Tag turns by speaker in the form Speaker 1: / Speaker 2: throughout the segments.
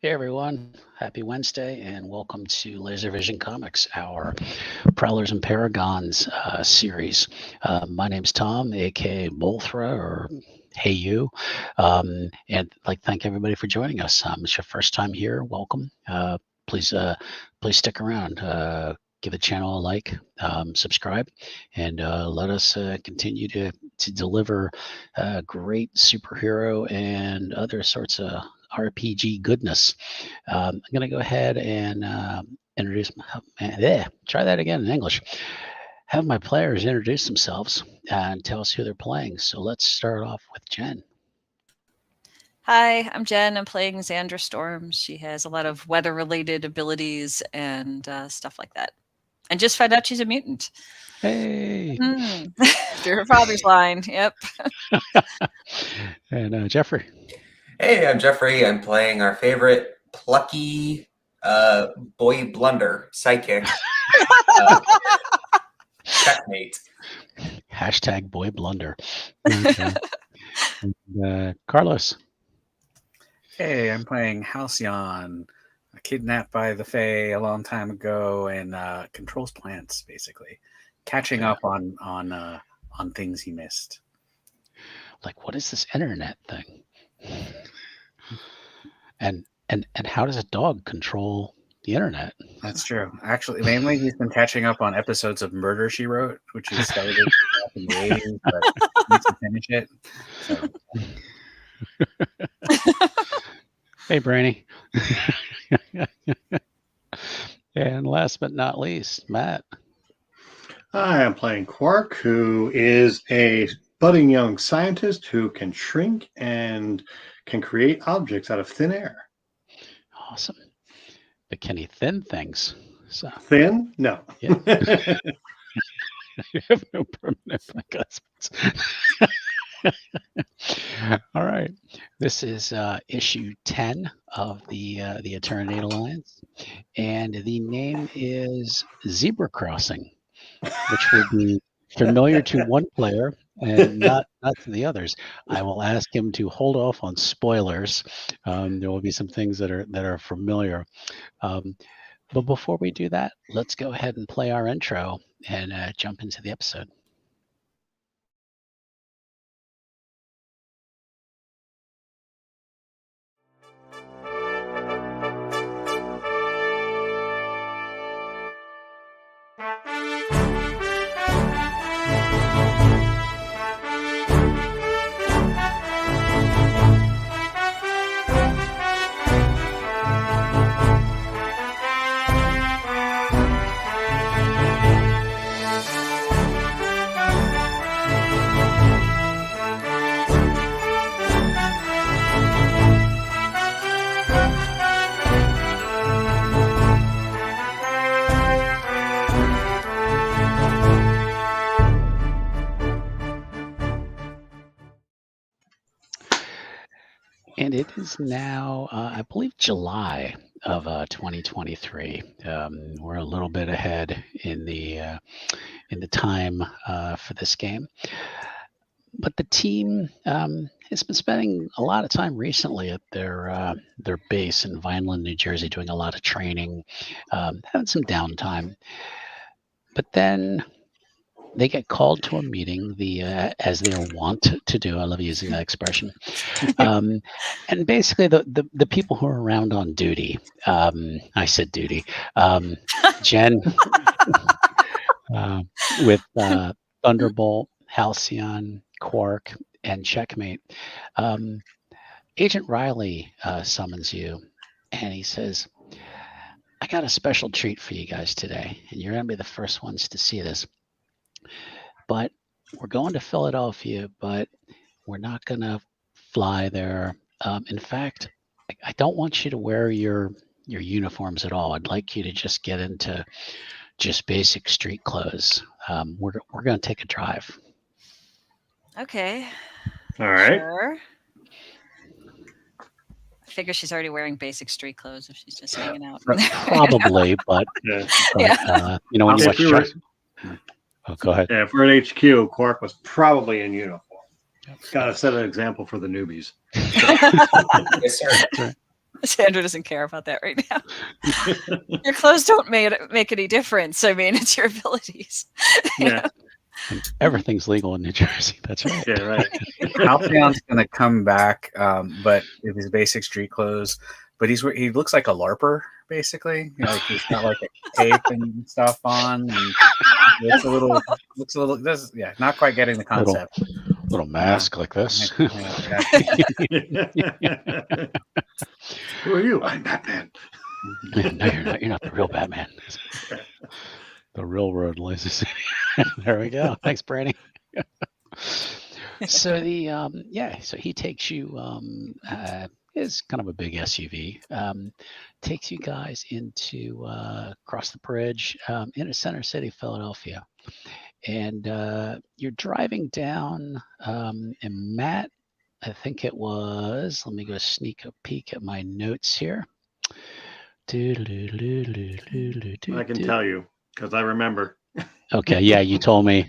Speaker 1: Hey everyone, happy Wednesday and welcome to Laser Vision Comics, our Prowlers and Paragons series. My name's Tom, aka Bolthra, or Hey You, and I'd like to thank everybody for joining us. It's your first time here, welcome. Please stick around. Give the channel a like, subscribe, and let us continue to deliver great superhero and other sorts of RPG goodness. I'm going to go ahead and introduce. Try that again in English. Have my players introduce themselves and tell us who they're playing. So let's start off with Jen.
Speaker 2: Hi, I'm Jen. I'm playing Xandra Storm. She has a lot of weather-related abilities and stuff like that. And just found out she's a mutant.
Speaker 1: Hey.
Speaker 2: Through her father's line. Yep.
Speaker 1: And Jeffrey.
Speaker 3: Hey, I'm Jeffrey. I'm playing our favorite plucky boy blunder sidekick. Checkmate.
Speaker 1: Hashtag boy blunder. Okay. And, Carlos.
Speaker 4: Hey, I'm playing Halcyon, kidnapped by the Fae a long time ago, and controls plants, basically, catching up on things he missed.
Speaker 1: Like, what is this internet thing? And how does a dog control the internet?
Speaker 4: That's true. Actually, mainly he's been catching up on episodes of Murder, She Wrote, which he started back in the 80s, but needs to finish it. So.
Speaker 1: Hey, Brainy. And last but not least, Matt.
Speaker 5: Hi, I'm playing Quark, who is a budding young scientist who can shrink and can create objects out of thin air.
Speaker 1: Awesome. But can he thin things? So.
Speaker 5: Thin? No.
Speaker 1: Yeah. You have no permanent adjustments. All right. This is issue 10 of the Eternity Alliance, and the name is Zebra Crossing, which will be familiar to one player and not to the others. I will ask him to hold off on spoilers. There will be some things that are familiar. But before we do that, let's go ahead and play our intro and jump into the episode. And it is now, I believe, July of 2023. We're a little bit ahead in the time for this game. But the team has been spending a lot of time recently at their base in Vineland, New Jersey, doing a lot of training, having some downtime. But then they get called to a meeting, as they are wont to do. I love using that expression. And basically, the people who are around on duty, I said duty, Jen with Thunderbolt, Halcyon, Quark, and Checkmate. Agent Riley summons you, and he says, I got a special treat for you guys today, and you're going to be the first ones to see this. But we're going to Philadelphia, but we're not going to fly there. In fact, I don't want you to wear your uniforms at all. I'd like you to just get into just basic street clothes. We're going to take a drive.
Speaker 2: Okay.
Speaker 5: All right.
Speaker 2: Sure. I figure she's already wearing basic street clothes if she's just hanging out.
Speaker 1: Probably, but
Speaker 2: Yeah.
Speaker 1: You know, when you watch. Oh, go ahead.
Speaker 5: Yeah, if we're at HQ, Quark was probably in uniform. Got to set an example for the newbies.
Speaker 3: Yes, sir.
Speaker 2: Sandra doesn't care about that right now. Your clothes don't make any difference. I mean, it's your abilities.
Speaker 5: Yeah.
Speaker 1: And everything's legal in New Jersey. That's right.
Speaker 5: Yeah, right.
Speaker 4: Halcyon's gonna come back, but with his basic street clothes. But he looks like a LARPer, basically. You know, like he's got like a cape and stuff on, and looks a little. Not quite getting the concept.
Speaker 1: Little mask like this.
Speaker 4: Yeah, exactly.
Speaker 5: Who are you? I'm Batman.
Speaker 1: No, you're not. You're not the real Batman. The railroad lazy city. There we go. Thanks, Brady. So so he takes you. Is kind of a big SUV. Takes you guys into across the bridge into Center City, Philadelphia, and you're driving down. And Matt, I think it was. Let me go sneak a peek at my notes here.
Speaker 5: I can tell you because I remember.
Speaker 1: Okay, yeah, you told me.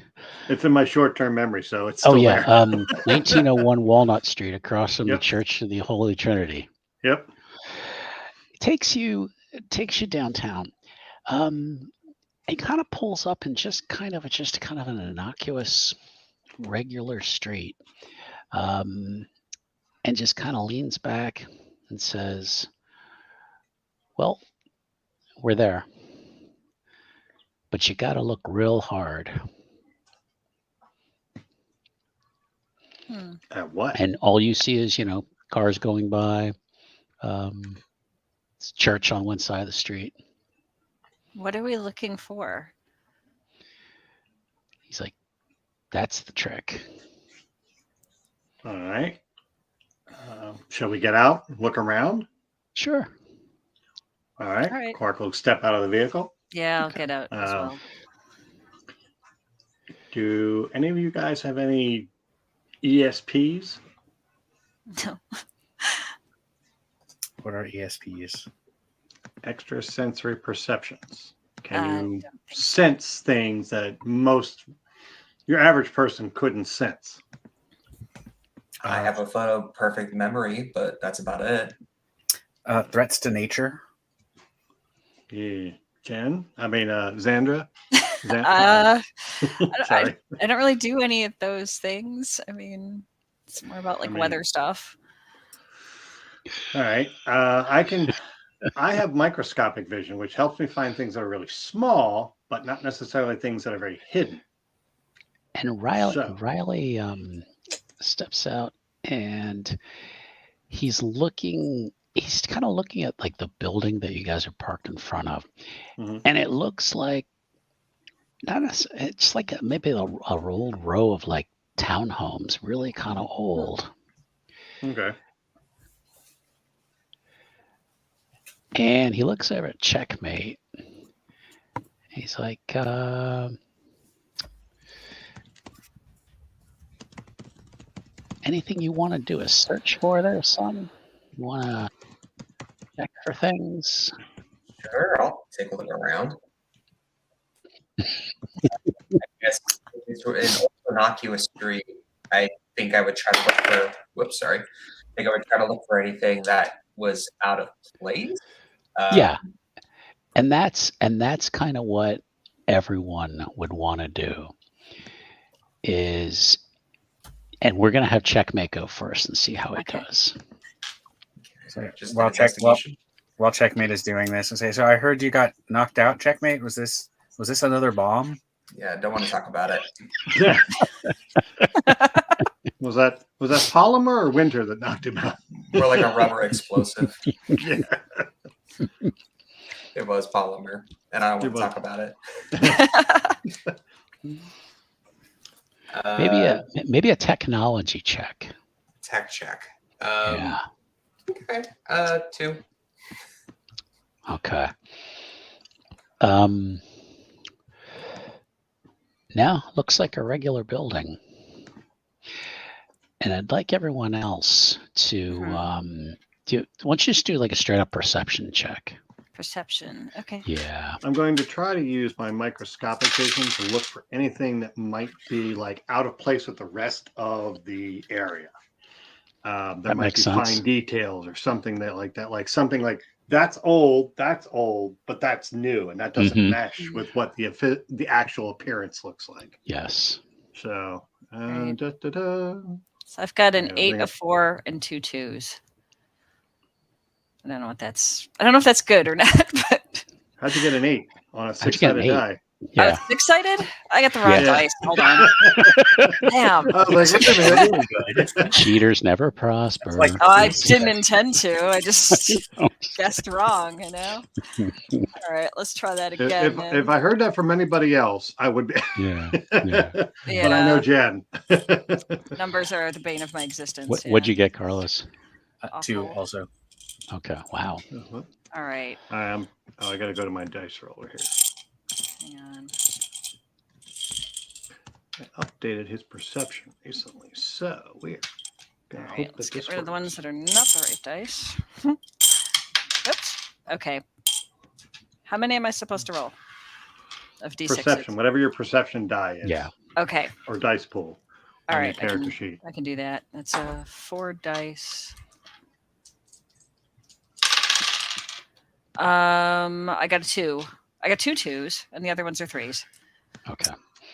Speaker 5: It's in my short-term memory, so it's still there.
Speaker 1: 1901 Walnut Street, across from the
Speaker 5: Yep.
Speaker 1: Church of the Holy Trinity.
Speaker 5: Yep.
Speaker 1: It takes you downtown. It kind of pulls up in just kind of an innocuous, regular street, and just kind of leans back and says, "Well, we're there, but you got to look real hard."
Speaker 5: At what?
Speaker 1: And all you see is, cars going by. It's church on one side of the street.
Speaker 2: What are we looking for?
Speaker 1: He's like, "That's the trick."
Speaker 5: All right. Shall we get out? Look around?
Speaker 1: Sure.
Speaker 5: All right.
Speaker 2: All right.
Speaker 5: Quark will step out of the vehicle.
Speaker 2: Yeah, I'll get out as well.
Speaker 5: Do any of you guys have any ESPs?
Speaker 2: No.
Speaker 4: What are ESPs?
Speaker 5: Extrasensory perceptions.
Speaker 2: I
Speaker 5: Can you
Speaker 2: don't think so.
Speaker 5: sense things that your average person couldn't sense?
Speaker 3: I have a photo perfect memory, but that's about it.
Speaker 4: Threats to nature.
Speaker 5: Yeah. Xandra?
Speaker 2: I
Speaker 5: Sorry.
Speaker 2: don't really do any of those things. I mean, it's more about weather stuff.
Speaker 5: All right. I have microscopic vision, which helps me find things that are really small, but not necessarily things that are very hidden.
Speaker 1: And Riley steps out, and he's kind of looking at the building that you guys are parked in front of.
Speaker 5: Mhm.
Speaker 1: And it looks like it's like maybe a old row of townhomes, really kind of old.
Speaker 5: Okay.
Speaker 1: And he looks over at Checkmate. He's like, "Anything you want to do a search for there, son? You want to check for things?"
Speaker 3: Sure, I'll take a look around. I guess if it's an innocuous street, I think I would try to look for. Whoops, sorry. I think I would try to look for anything that was out of place.
Speaker 1: Yeah, and that's kind of what everyone would want to do. And we're gonna have Checkmate go first and see how it does.
Speaker 4: So
Speaker 3: Just
Speaker 4: while
Speaker 3: an investigation.
Speaker 4: Checkmate is doing this, and say, "So I heard you got knocked out, Checkmate. Was this another bomb?"
Speaker 3: Yeah, don't want to talk about it.
Speaker 5: Was that Polymer or Winter that knocked him out?
Speaker 3: More like a rubber explosive.
Speaker 5: Yeah.
Speaker 3: It was polymer, and I don't want to talk about it.
Speaker 1: Maybe a technology check.
Speaker 3: Tech check.
Speaker 1: Yeah.
Speaker 3: Okay. 2.
Speaker 1: Okay. Now looks like a regular building, and I'd like everyone else to why don't you just do a straight up perception check?
Speaker 2: Perception. Okay.
Speaker 1: Yeah.
Speaker 5: I'm going to try to use my microscopic vision to look for anything that might be out of place with the rest of the area. There
Speaker 1: That
Speaker 5: might
Speaker 1: makes
Speaker 5: be
Speaker 1: sense.
Speaker 5: fine details or something like something like that's old, but that's new, and that doesn't
Speaker 1: Mhm.
Speaker 5: mesh with what the actual appearance looks like.
Speaker 1: Yes.
Speaker 5: So,
Speaker 2: Right.
Speaker 5: da-da-da.
Speaker 2: So I've got an
Speaker 5: Yeah,
Speaker 2: 8,
Speaker 5: bring
Speaker 2: a
Speaker 5: up-
Speaker 2: 4, and 2 2s. I don't know what that's. I don't know if that's good or not. But
Speaker 5: How'd you get an 8 on a
Speaker 1: How'd you get an
Speaker 5: 6-sided
Speaker 1: 8?
Speaker 5: die?
Speaker 1: Yeah.
Speaker 2: 6-sided? I got the wrong
Speaker 1: Yeah.
Speaker 2: dice. Hold on. Damn.
Speaker 5: I was like, wait a minute, really good.
Speaker 1: Cheaters never prosper.
Speaker 4: It's like
Speaker 2: Oh, I didn't intend to. I just
Speaker 1: Oh,
Speaker 2: guessed wrong, you know? All right, let's try that
Speaker 5: If,
Speaker 2: again.
Speaker 5: if, if I heard that from anybody else, I would be.
Speaker 1: yeah. Yeah.
Speaker 5: But I know Jen.
Speaker 2: Numbers are the bane of my existence.
Speaker 1: What'd you get, Carlos?
Speaker 4: 2
Speaker 2: Awful.
Speaker 4: also.
Speaker 1: Okay. Wow.
Speaker 2: All right,
Speaker 5: I got to go to my dice roller here.
Speaker 2: hang on.
Speaker 5: I updated his perception recently, so we're
Speaker 2: All
Speaker 5: gonna
Speaker 2: right,
Speaker 5: hope
Speaker 2: let's
Speaker 5: that
Speaker 2: get
Speaker 5: this
Speaker 2: rid of the
Speaker 5: works.
Speaker 2: ones that are not the right dice. Oops. Okay. How many am I supposed to roll? Of D6s?
Speaker 5: Perception, whatever your perception die is.
Speaker 1: Yeah.
Speaker 2: Okay.
Speaker 5: Or dice pool.
Speaker 2: All
Speaker 5: on
Speaker 2: right.
Speaker 5: your character sheet.
Speaker 2: I can do that. That's 4 dice. I got a 2. I got 2 2s, and the other ones are 3s.
Speaker 1: Okay.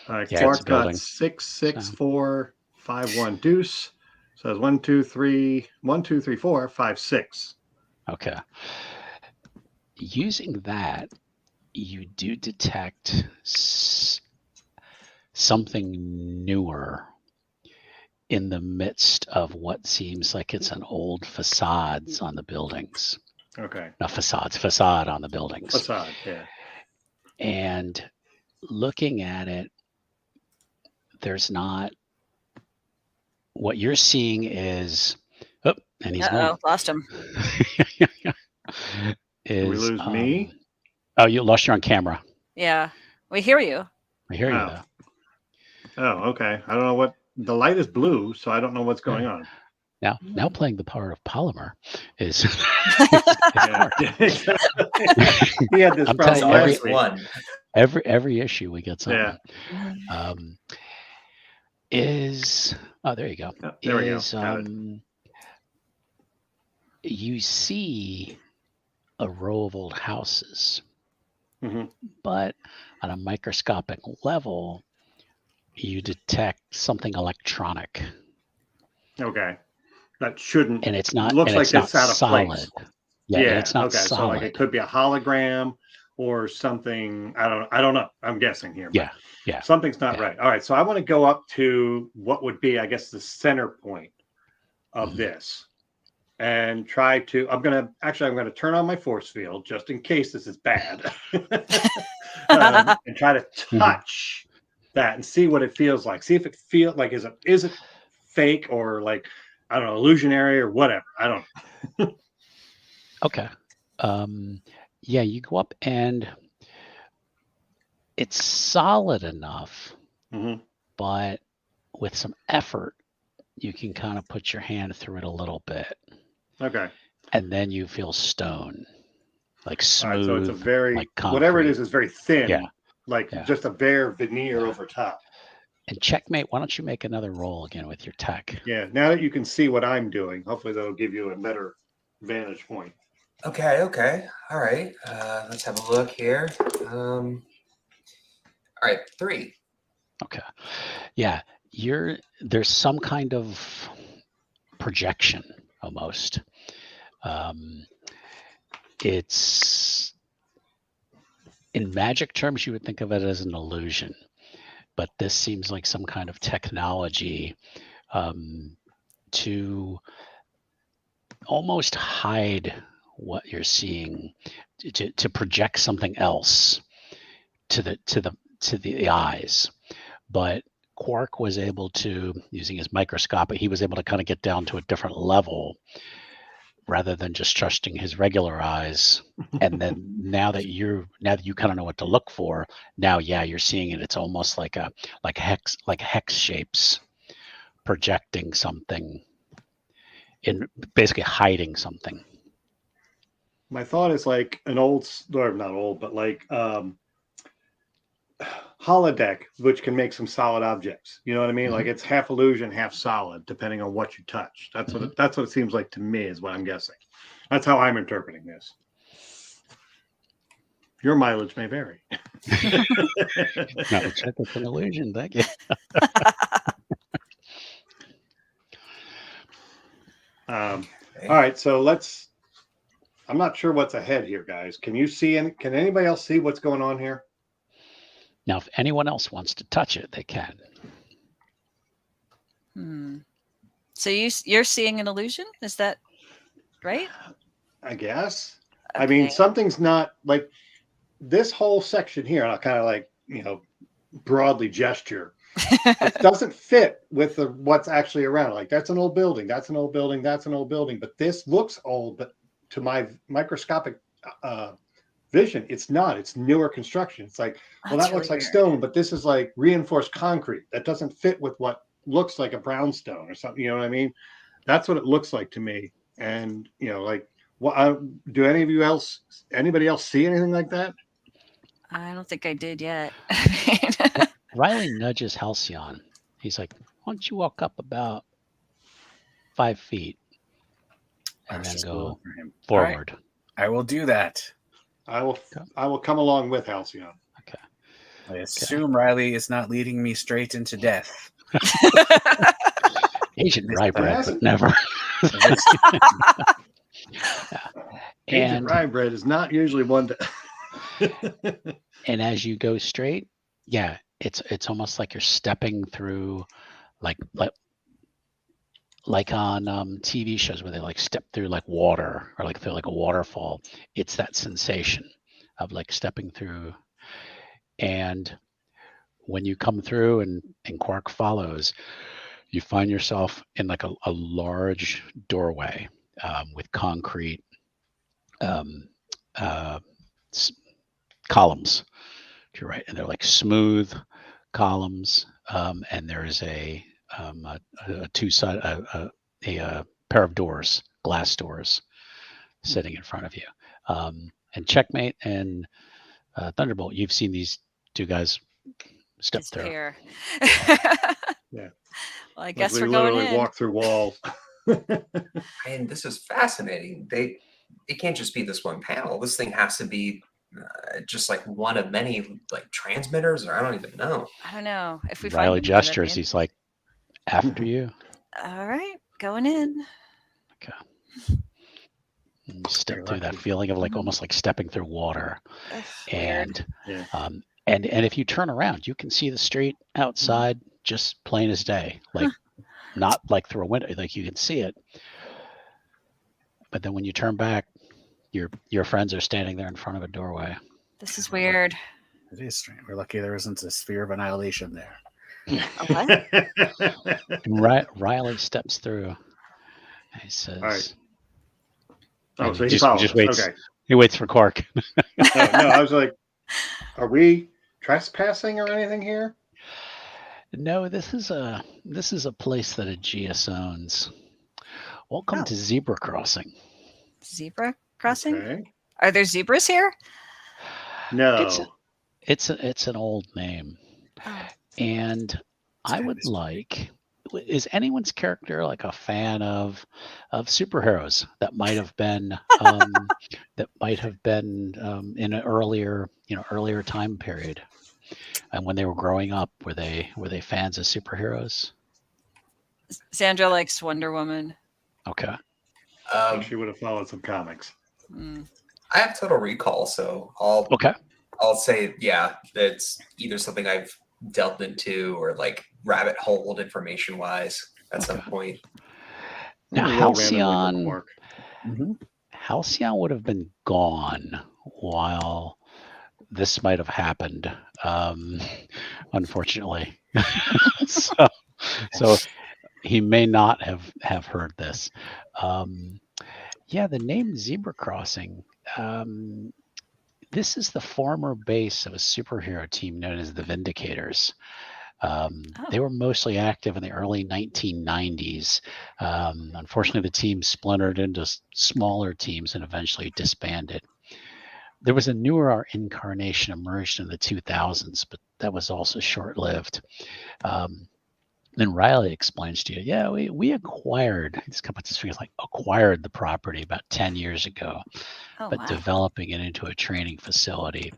Speaker 5: All right,
Speaker 1: Yeah,
Speaker 5: Clark
Speaker 1: it's building.
Speaker 5: got 6, 6, 4, 5, 1 deuce. So it's 1, 2, 3, 1, 2, 3, 4, 5, 6.
Speaker 1: Okay. Using that, you do detect something newer in the midst of what seems like it's an old facades on the buildings.
Speaker 5: Okay.
Speaker 1: Not facades, facade on the buildings.
Speaker 5: Facade, yeah.
Speaker 1: And looking at it, there's not, what you're seeing is, oh, and he's
Speaker 2: Uh-oh,
Speaker 1: gone.
Speaker 2: lost him.
Speaker 5: Did we lose me?
Speaker 1: Oh, you lost you on camera.
Speaker 2: Yeah, we hear you.
Speaker 1: I hear you
Speaker 5: Oh.
Speaker 1: though.
Speaker 5: Oh, okay. I don't know what the light is blue, so I don't know what's going on.
Speaker 1: Now playing the part of Polymer is
Speaker 5: Yeah, exactly. He had this
Speaker 1: I'm
Speaker 5: problem
Speaker 1: telling you,
Speaker 5: last week.
Speaker 3: One.
Speaker 1: every issue we get something.
Speaker 5: Yeah.
Speaker 1: There you go.
Speaker 5: Oh, there we go. Got it.
Speaker 1: You see a row of old houses,
Speaker 5: Mhm.
Speaker 1: but on a microscopic level, you detect something electronic,
Speaker 5: Okay. That shouldn't.
Speaker 1: and it's not.
Speaker 5: Looks
Speaker 1: and
Speaker 5: like
Speaker 1: it's not
Speaker 5: it's out of
Speaker 1: solid.
Speaker 5: place.
Speaker 1: Yeah, and it's not
Speaker 5: okay. So
Speaker 1: solid.
Speaker 5: like it could be a hologram or something. I don't know. I'm guessing here. But
Speaker 1: Yeah.
Speaker 5: Something's not
Speaker 1: Yeah.
Speaker 5: right. All right. So I want to go up to what would be, I guess, the center point of
Speaker 1: Mhm.
Speaker 5: this, and try to. I'm gonna turn on my force field just in case this is bad, and try to touch that and see what it feels like. See if it feels like is it fake or like, I don't know, illusionary or whatever. I don't know.
Speaker 1: Okay. Yeah, you go up and it's solid enough,
Speaker 5: Mhm.
Speaker 1: but with some effort, you can kind of put your hand through it a little bit,
Speaker 5: Okay.
Speaker 1: and then you feel stone, like
Speaker 5: All right. So it's a
Speaker 1: smooth,
Speaker 5: very,
Speaker 1: like
Speaker 5: whatever it
Speaker 1: concrete.
Speaker 5: is very thin,
Speaker 1: Yeah.
Speaker 5: like
Speaker 1: Yeah.
Speaker 5: just a bare veneer
Speaker 1: Yeah.
Speaker 5: over top.
Speaker 1: And checkmate, why don't you make another roll again with your tech?
Speaker 5: Yeah. Now that you can see what I'm doing, hopefully that'll give you a better vantage point.
Speaker 3: Okay. All right. Let's have a look here. All right, 3.
Speaker 1: Okay. Yeah, there's some kind of projection almost. It's in magic terms, you would think of it as an illusion, but this seems like some kind of technology to almost hide what you're seeing, to project something else to the eyes. But Quark was able to, using his microscope, he was able to kind of get down to a different level rather than just trusting his regular eyes. And then now that you kind of know what to look for, now you're seeing it. It's almost like hex shapes projecting something, in basically hiding something.
Speaker 5: My thought is like an old, or not old, but like holodeck, which can make some solid objects. You know what I mean? Like it's half illusion, half solid, depending on what you touch. That's what it seems like to me, is what I'm guessing. That's how I'm interpreting this. Your mileage may vary.
Speaker 1: Double check it's an illusion. Thank you.
Speaker 5: All right, so let's. I'm not sure what's ahead here, guys. Can you see? Can anybody else see what's going on here?
Speaker 1: Now, if anyone else wants to touch it, they can.
Speaker 2: So you're seeing an illusion? Is that right?
Speaker 5: I guess.
Speaker 2: Okay.
Speaker 5: I mean, something's not like this whole section here. And I'll kind of like, broadly gesture. It doesn't fit with what's actually around. Like that's an old building. That's an old building. That's an old building. But this looks old. But to my microscopic vision, it's not. It's newer construction. It's like, well, that looks like stone, but this is like reinforced concrete. That doesn't fit with what looks like a brownstone or something. You know what I mean? That's what it looks like to me. And like, what do anybody else see anything like that?
Speaker 2: I don't think I did yet.
Speaker 1: Riley nudges Halcyon. He's like, "Why don't you walk up about 5 feet and then go forward?"
Speaker 4: Right. I will do that.
Speaker 5: I will come along with Halcyon.
Speaker 1: Okay.
Speaker 4: I assume Riley is not leading me straight into death.
Speaker 1: Agent Rybread, but never.
Speaker 5: Agent Rybread is not usually one to.
Speaker 1: And as you go straight, yeah, it's almost like you're stepping through, like on TV shows where they like step through like water or like through like a waterfall. It's that sensation of like stepping through. And when you come through and Quark follows, you find yourself in like a large doorway with concrete columns to your right, and they're like smooth columns, and there's a pair of doors, glass doors, sitting in front of you. And Checkmate and Thunderbolt, you've seen these two guys step through.
Speaker 5: Yeah.
Speaker 2: Well, I guess
Speaker 5: we
Speaker 2: we're going
Speaker 5: literally
Speaker 2: in.
Speaker 5: walk through walls.
Speaker 3: And this is fascinating. It can't just be this one panel. This thing has to be just like one of many like transmitters, or I don't even know.
Speaker 2: I don't know if we.
Speaker 1: Riley gestures. He's like, "After you."
Speaker 2: All right, going in.
Speaker 1: Okay. And you step through that feeling of like almost like stepping through water, and and if you turn around, you can see the street outside just plain as day, like not like through a window, like you can see it. But then when you turn back, your friends are standing there in front of a doorway.
Speaker 2: This is weird.
Speaker 4: It is strange. We're lucky there isn't a sphere of annihilation there.
Speaker 2: What?
Speaker 1: Riley steps through. He says,
Speaker 5: "All right." Oh, so
Speaker 1: he
Speaker 5: just waits.
Speaker 1: Okay. He waits for Quark.
Speaker 5: No, I was like, "Are we trespassing or anything here?"
Speaker 1: No, this is a place that Aegeus owns. Welcome to Zebra Crossing.
Speaker 2: Zebra Crossing?
Speaker 5: Okay.
Speaker 2: Are there zebras here?
Speaker 5: No.
Speaker 1: It's an old name.
Speaker 2: Oh.
Speaker 1: And I would like, is anyone's character like a fan of superheroes that might have been in an earlier time period, and when they were growing up, were they fans of superheroes?
Speaker 2: Sandra likes Wonder Woman.
Speaker 1: Okay.
Speaker 5: She would have followed some comics.
Speaker 3: I have Total Recall, so I'll say, yeah, it's either something I've delved into or like rabbit holed information wise at some point.
Speaker 1: Now Halcyon would have been gone while this might have happened, unfortunately. so he may not have heard this. The name Zebra Crossing. This is the former base of a superhero team known as the Vindicators. They were mostly active in the early 1990s. Unfortunately, the team splintered into smaller teams and eventually disbanded. There was a newer incarnation emerged in the 2000s, but was also short-lived. Then Riley explains to you, yeah, we acquired, he's come with his fingers like acquired the property about 10 years ago,
Speaker 2: Oh,
Speaker 1: but
Speaker 2: wow.
Speaker 1: developing it into a training facility,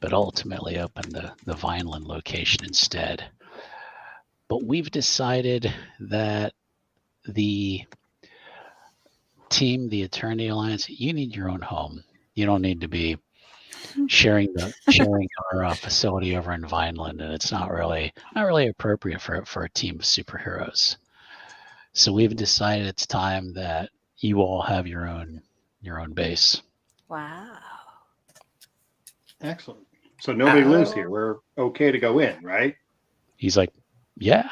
Speaker 1: but ultimately opened the Vineland location instead. But we've decided that the team, the Attorney Alliance, you need your own home. You don't need to be sharing our facility over in Vineland, and it's not really appropriate for a team of superheroes. So we've decided it's time that you all have your own base.
Speaker 2: Wow.
Speaker 5: Excellent. So nobody lives here. We're okay to go in, right?
Speaker 1: He's like, yeah,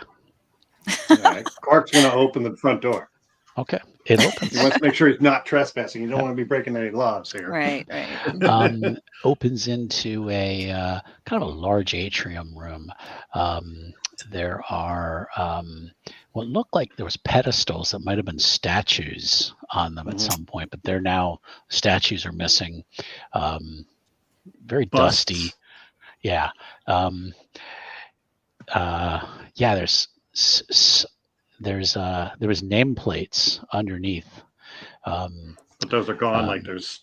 Speaker 5: All right. Clark's going to open the front door.
Speaker 1: okay. It opens.
Speaker 5: He wants to make sure he's not trespassing. You don't want to be breaking any laws here.
Speaker 2: Right, right.
Speaker 1: Opens into a kind of a large atrium room. There are what looked like there was pedestals that might have been statues on them at some point, but they're now statues are missing. Very
Speaker 5: Busts.
Speaker 1: dusty. Yeah. Yeah. There was nameplates underneath.
Speaker 5: But those are gone. Like there's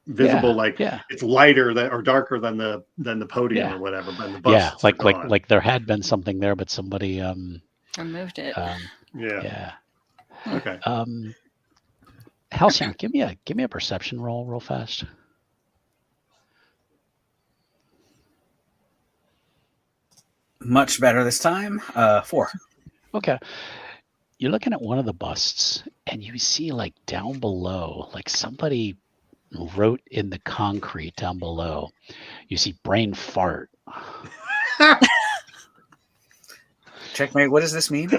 Speaker 5: visible. It's lighter or darker than the podium or whatever. But the busts are gone.
Speaker 1: like there had been something there, but somebody
Speaker 2: removed it.
Speaker 5: Yeah. Okay.
Speaker 1: Halcyon, give me a perception roll real fast.
Speaker 4: Much better this time. 4.
Speaker 1: Okay. You're looking at one of the busts and you see like down below, like somebody wrote in the concrete down below. You see brain fart.
Speaker 4: Checkmate, what does this mean?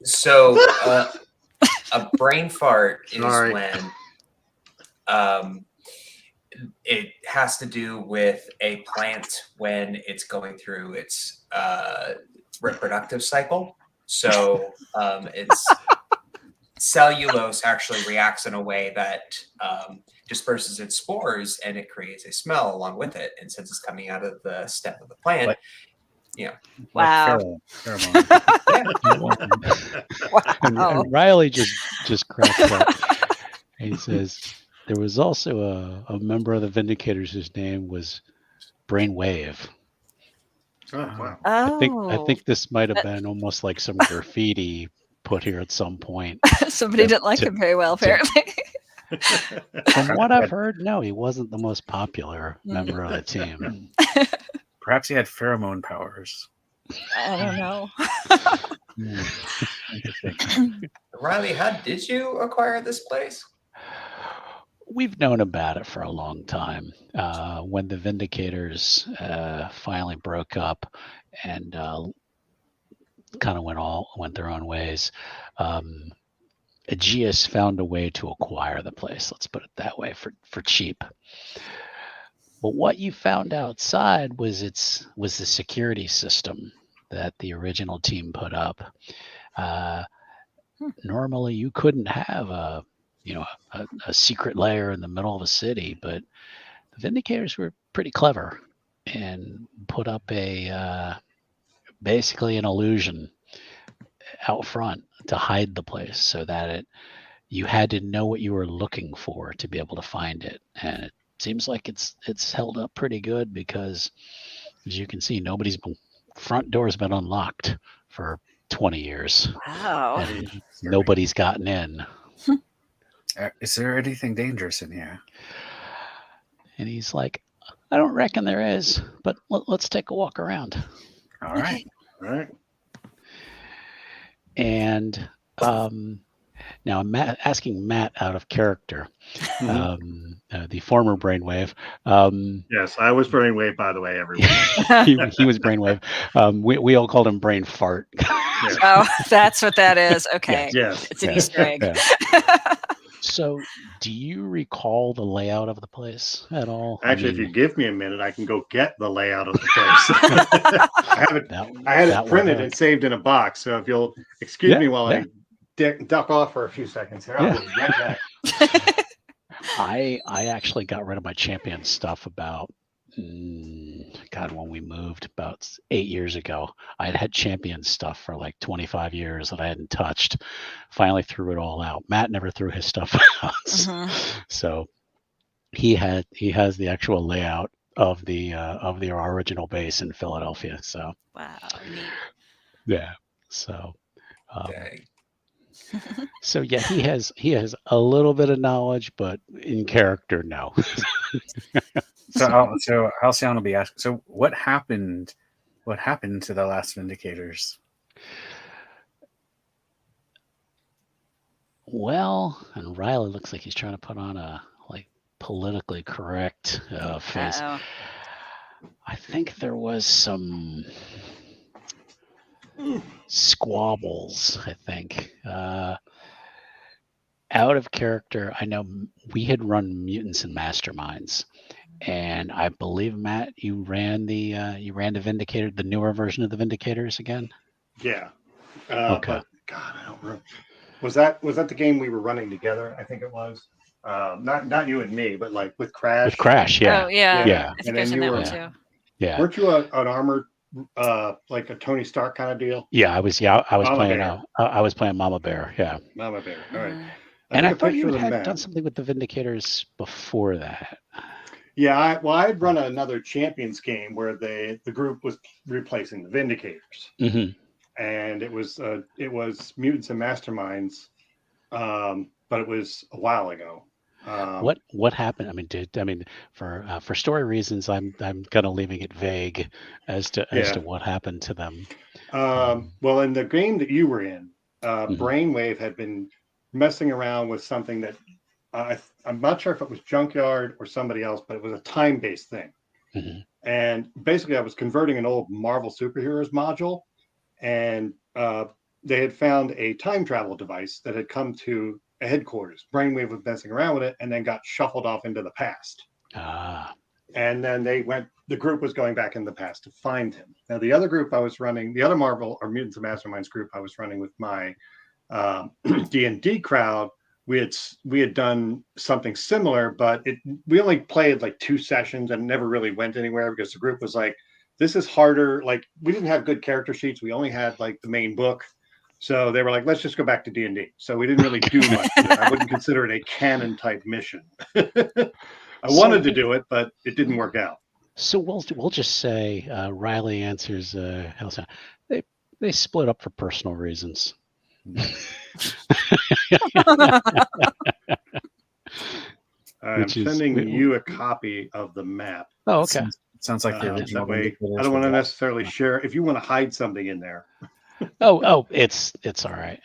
Speaker 3: So a brain fart is when it has to do with a plant when it's going through its reproductive cycle. So its cellulose actually reacts in a way that disperses its spores and it creates a smell along with it. And since it's coming out of the stem of the plant,
Speaker 2: Wow.
Speaker 1: And Riley just cracks up. He says there was also a member of the Vindicators whose name was Brainwave.
Speaker 5: Oh, wow.
Speaker 1: I think this might have been almost like some graffiti put here at some point.
Speaker 2: Somebody didn't like him very well, apparently.
Speaker 1: From what I've heard, no, he wasn't the most popular member of the team.
Speaker 4: Perhaps he had pheromone powers.
Speaker 2: I don't know.
Speaker 1: Interesting.
Speaker 3: Riley, how did you acquire this place?
Speaker 1: We've known about it for a long time. When the Vindicators finally broke up and kind of went their own ways, Aegeus found a way to acquire the place. Let's put it that way, for cheap. But what you found outside was the security system that the original team put up. Normally, you couldn't have a secret lair in the middle of a city, but the Vindicators were pretty clever and put up basically an illusion out front to hide the place, so that you had to know what you were looking for to be able to find it. And it seems like it's held up pretty good because, as you can see, front door's been unlocked for 20 years.
Speaker 2: Wow.
Speaker 1: And nobody's gotten in.
Speaker 4: Is there anything dangerous in here?
Speaker 1: And he's like, I don't reckon there is, but let's take a walk around.
Speaker 4: All right.
Speaker 5: All right.
Speaker 1: And now I'm asking Matt out of character, the former Brainwave.
Speaker 5: Yes, I was Brainwave, by the way, everyone.
Speaker 1: he was Brainwave. We all called him Brain Fart.
Speaker 5: Yes.
Speaker 2: Oh, that's what that is. Okay.
Speaker 5: Yes.
Speaker 2: It's an Easter egg.
Speaker 1: Yeah. So, do you recall the layout of the place at all?
Speaker 5: Actually, if you give me a minute, I can go get the layout of the place. I had it printed and saved in a box. So if you'll excuse me while I duck off for a few seconds here, I'll be right back.
Speaker 1: I actually got rid of my champion stuff about God, when we moved about 8 years ago, I'd had champion stuff for like 25 years that I hadn't touched. Finally threw it all out. Matt never threw his stuff out. So he has the actual layout of the original base in Philadelphia. So
Speaker 2: Wow, neat.
Speaker 1: yeah. So
Speaker 3: Dang.
Speaker 1: so yeah, he has a little bit of knowledge, but in character, no.
Speaker 4: So Halcyon will be asking. So what happened? What happened to the last Vindicators?
Speaker 1: Well, and Riley looks like he's trying to put on a like politically correct face.
Speaker 2: Uh-oh.
Speaker 1: I think there was some squabbles. I think out of character. I know we had run Mutants and Masterminds, and I believe Matt, you ran the Vindicator, the newer version of the Vindicators again.
Speaker 5: Yeah.
Speaker 1: Okay.
Speaker 5: But God, I don't remember. Was that the game we were running together? I think it was. Not you and me, but like with Crash.
Speaker 1: With Crash, yeah.
Speaker 2: Oh yeah.
Speaker 1: Yeah.
Speaker 2: I think
Speaker 5: And
Speaker 2: I was
Speaker 5: then
Speaker 2: in
Speaker 5: you
Speaker 2: that
Speaker 5: were-
Speaker 2: one too.
Speaker 1: Yeah.
Speaker 5: Weren't you an armored, like a Tony Stark kind of deal?
Speaker 1: Yeah, I was
Speaker 5: Mama
Speaker 1: playing
Speaker 5: Bear.
Speaker 1: I was playing Mama Bear, yeah.
Speaker 5: Mama Bear. All right.
Speaker 2: Mhm.
Speaker 1: And I
Speaker 5: took a
Speaker 1: thought you
Speaker 5: picture of the
Speaker 1: had
Speaker 5: map.
Speaker 1: done something with the Vindicators before that.
Speaker 5: Yeah, I'd run another Champions game where the group was replacing the Vindicators,
Speaker 1: Mm-hmm.
Speaker 5: and it was Mutants and Masterminds, but it was a while ago.
Speaker 1: What happened? I mean, for story reasons, I'm kind of leaving it vague as to what happened to them.
Speaker 5: Well, in the game that you were in,
Speaker 1: Mhm.
Speaker 5: Brainwave had been messing around with something that I'm not sure if it was Junkyard or somebody else, but it was a time-based thing.
Speaker 1: Mhm.
Speaker 5: And basically, I was converting an old Marvel Superheroes module, and they had found a time travel device that had come to a headquarters. Brainwave was messing around with it, and then got shuffled off into the past.
Speaker 1: Ah,
Speaker 5: And then the group was going back in the past to find him. Now, the other group I was running, the other Marvel or Mutants and Masterminds group I was running with my D&D crowd, we had done something similar, but we only played like 2 sessions and never really went anywhere because the group was like, this is harder. Like, we didn't have good character sheets. We only had like the main book. So they were like, let's just go back to D&D. So we didn't really do much with it. I wouldn't consider it a canon type mission. I wanted to do it, but it didn't work out.
Speaker 1: so we'll just say Riley answers Halcyon. They split up for personal reasons.
Speaker 5: I'm
Speaker 1: Which is-
Speaker 5: sending you a copy of the map.
Speaker 1: Oh, okay.
Speaker 4: Sounds like the original
Speaker 5: That way,
Speaker 4: Vindicators.
Speaker 5: I don't want to
Speaker 4: were-
Speaker 5: necessarily share. If you want to hide something in there,
Speaker 1: Oh, it's all right.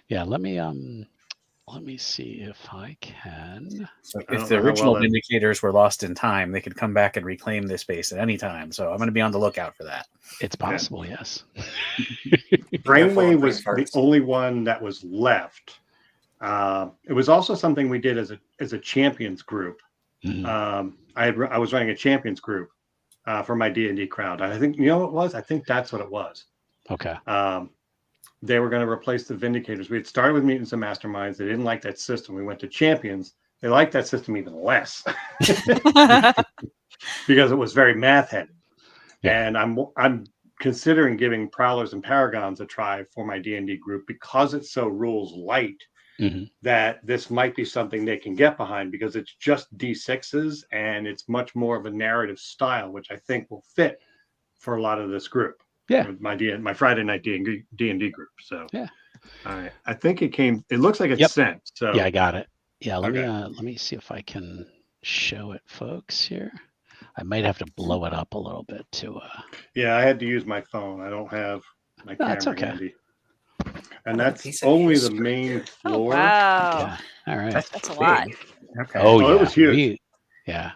Speaker 1: Yeah, let me see if I can.
Speaker 4: So
Speaker 5: I don't
Speaker 4: if the
Speaker 5: know how
Speaker 4: original
Speaker 5: well that-
Speaker 4: Vindicators were lost in time, they could come back and reclaim this base at any time. So I'm going to be on the lookout for that.
Speaker 1: It's possible, yes.
Speaker 5: Brainwave was
Speaker 3: brain
Speaker 5: the
Speaker 3: farts.
Speaker 5: only one that was left. It was also something we did as a champions group.
Speaker 1: Mhm.
Speaker 5: I was running a champions group for my D&D crowd. I think, you know what it was? I think that's what it was.
Speaker 1: Okay.
Speaker 5: They were going to replace the Vindicators. We had started with Mutants and Masterminds. They didn't like that system. We went to Champions. They liked that system even less because it was very math heavy.
Speaker 1: Yeah.
Speaker 5: And I'm considering giving Prowlers and Paragons a try for my D&D group because it's so rules light.
Speaker 1: Mhm.
Speaker 5: That this might be something they can get behind because it's just D6s and it's much more of a narrative style, which I think will fit for a lot of this group.
Speaker 1: Yeah.
Speaker 5: With my Friday night D&D group. So
Speaker 1: Yeah.
Speaker 5: I think it came. It looks like it's
Speaker 1: Yep.
Speaker 5: sent. So
Speaker 1: Yeah, I got it. Yeah, let
Speaker 5: Okay.
Speaker 1: me see if I can show it, folks. Here, I might have to blow it up a little bit to.
Speaker 5: yeah, I had to use my phone. I don't have my
Speaker 1: No,
Speaker 5: camera
Speaker 1: it's okay.
Speaker 5: handy. And
Speaker 3: Oh,
Speaker 5: that's
Speaker 3: piece of
Speaker 5: only the
Speaker 3: history
Speaker 5: main
Speaker 3: here.
Speaker 2: Oh
Speaker 5: floor.
Speaker 2: wow,
Speaker 1: Yeah. All right.
Speaker 2: that's a lot.
Speaker 4: big. Okay.
Speaker 1: Oh, yeah.
Speaker 5: it was huge.
Speaker 1: Yeah.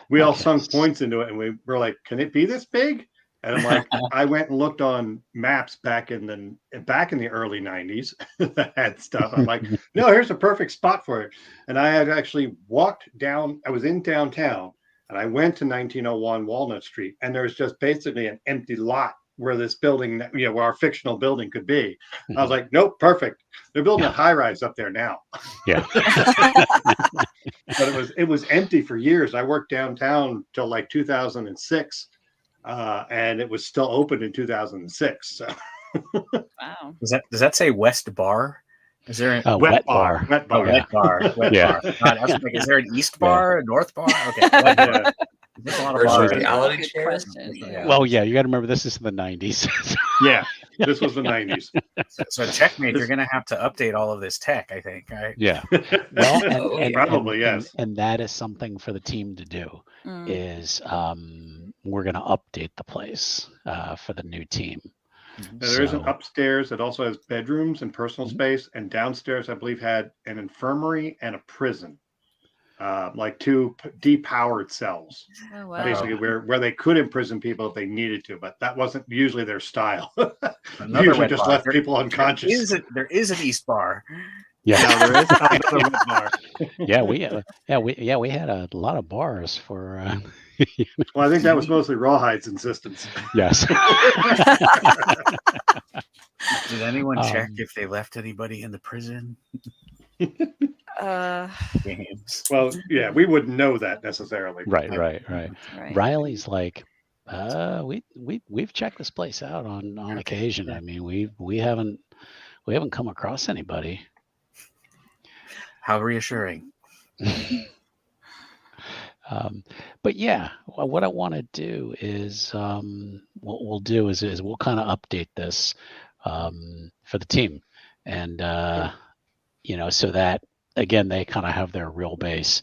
Speaker 5: We all
Speaker 1: Okay.
Speaker 5: sunk points into it, and we were like, "Can it be this big?" And I'm like, I went and looked on maps back in the early '90s that had stuff. I'm like, no, here's a perfect spot for it. And I had actually walked down. I was in downtown, and I went to 1901 Walnut Street, and there was just basically an empty lot where this building, where our fictional building could be. I was like, nope, perfect. They're building a high rise up there now.
Speaker 1: Yeah.
Speaker 5: But it was empty for years. I worked downtown till like 2006, and it was still open in 2006. So.
Speaker 2: Wow.
Speaker 4: Does that say West Bar? Is there a
Speaker 1: Wet bar.
Speaker 5: Wet bar.
Speaker 4: Wet bar? Wet
Speaker 1: Yeah.
Speaker 4: bar. God, I was like, is there an East Bar, a North Bar? Okay, wet bar.
Speaker 5: Yeah.
Speaker 4: There's a lot of
Speaker 3: Virtual
Speaker 4: bars.
Speaker 3: reality
Speaker 2: Good
Speaker 3: chair.
Speaker 2: question.
Speaker 4: Yeah.
Speaker 1: Well, yeah, you got to remember this is the 90s.
Speaker 5: Yeah, this was the 90s.
Speaker 4: So checkmate, you're going to have to update all of this tech, I think, right?
Speaker 1: Yeah. Well,
Speaker 5: Probably, yes.
Speaker 1: And that is something for the team to do.
Speaker 2: Mm.
Speaker 1: Is we're going to update the place for the new team.
Speaker 5: There is an
Speaker 1: So-
Speaker 5: upstairs that also has bedrooms and personal space, and downstairs, I believe, had an infirmary and a prison, like two depowered cells,
Speaker 2: Oh, wow.
Speaker 5: basically where they could imprison people if they needed to, but that wasn't usually their style.
Speaker 4: Another
Speaker 5: Usually
Speaker 4: wet
Speaker 5: just
Speaker 4: bar.
Speaker 5: left people unconscious.
Speaker 4: There is an East Bar.
Speaker 1: Yeah.
Speaker 5: No, there is another wet bar.
Speaker 1: Yeah, we had a lot of bars for
Speaker 5: Well, I think that was mostly Rawhide's insistence.
Speaker 1: yes.
Speaker 4: Did anyone check
Speaker 1: Um,
Speaker 4: if they left anybody in the prison
Speaker 2: Uh,
Speaker 4: games?
Speaker 5: Well, yeah, we wouldn't know that necessarily.
Speaker 1: right.
Speaker 2: right.
Speaker 1: Riley's like, we've checked this place out on occasion. I mean, we haven't come across anybody.
Speaker 4: How reassuring.
Speaker 1: But yeah, what I want to do is what we'll do is we'll kind of update this for the team, and so that again they kind of have their real base.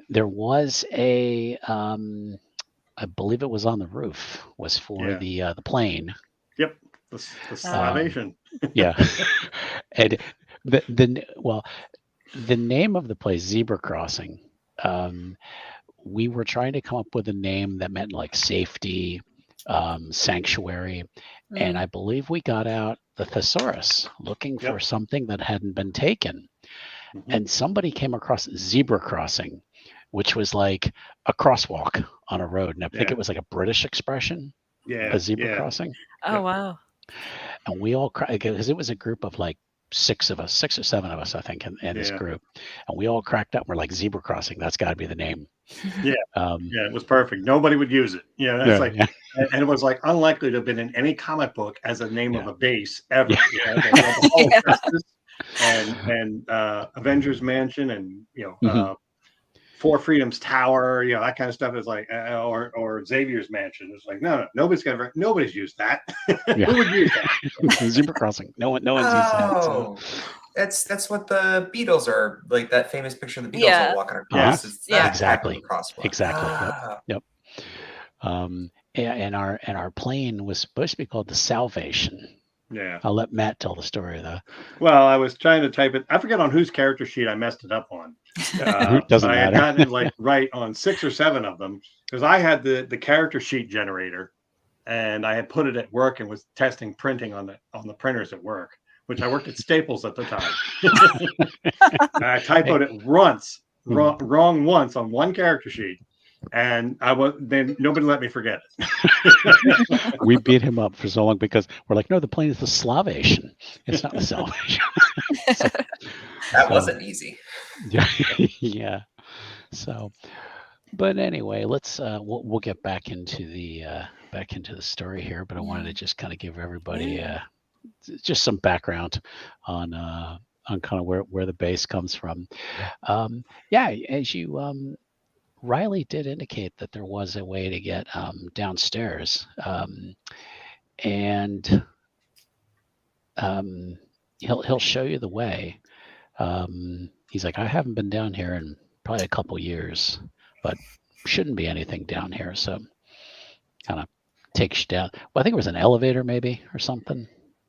Speaker 1: There was I believe it was on the roof, was for the plane.
Speaker 5: Yep, the salvation.
Speaker 1: Yeah, and the name of the place, Zebra Crossing. We were trying to come up with a name that meant like safety, sanctuary, and I believe we got out the thesaurus looking for something that hadn't been taken. And somebody came across zebra crossing, which was like a crosswalk on a road. And I think it was like a British expression, a zebra crossing.
Speaker 2: Oh, wow.
Speaker 1: And we all, because it was a group of like 6 or 7 of us, I think, in this group. And we all cracked up. We're like, zebra crossing, that's got to be the name.
Speaker 5: Yeah. It was perfect. Nobody would use it. And it was like unlikely to have been in any comic book as a name of a base ever. And Avengers Mansion and Four Freedoms Tower, that kind of stuff is like, or Xavier's Mansion. It's like, no, nobody's used that. Who would use that?
Speaker 1: Zebra crossing. No one's used that. So.
Speaker 3: That's what the Beatles are like. That famous picture of the Beatles are walking across.
Speaker 1: Exactly.
Speaker 3: Crosswalk.
Speaker 1: Exactly. Yep. And our plane was supposed to be called the Salvation.
Speaker 5: Yeah.
Speaker 1: I'll let Matt tell the story though.
Speaker 5: Well, I was trying to type it. I forget on whose character sheet I messed it up on.
Speaker 1: Doesn't
Speaker 5: I had
Speaker 1: matter.
Speaker 5: gotten it like right on 6 or 7 of them because I had the character sheet generator, and I had put it at work and was testing printing on the printers at work, which I worked at Staples at the time. I typoed it wrong once on one character sheet, and then nobody let me forget it.
Speaker 1: We beat him up for so long because we're like, no, the plane is the Slavation. It's not the Salvation.
Speaker 3: That wasn't easy.
Speaker 1: Yeah. So, but anyway, let's we'll get back into the story here. But I wanted to just kind of give everybody just some background on kind of where the base comes from. As you Riley did indicate that there was a way to get downstairs, and he'll show you the way. He's like, I haven't been down here in probably a couple years, but shouldn't be anything down here. So kind of takes you down. Well, I think it was an elevator maybe or something.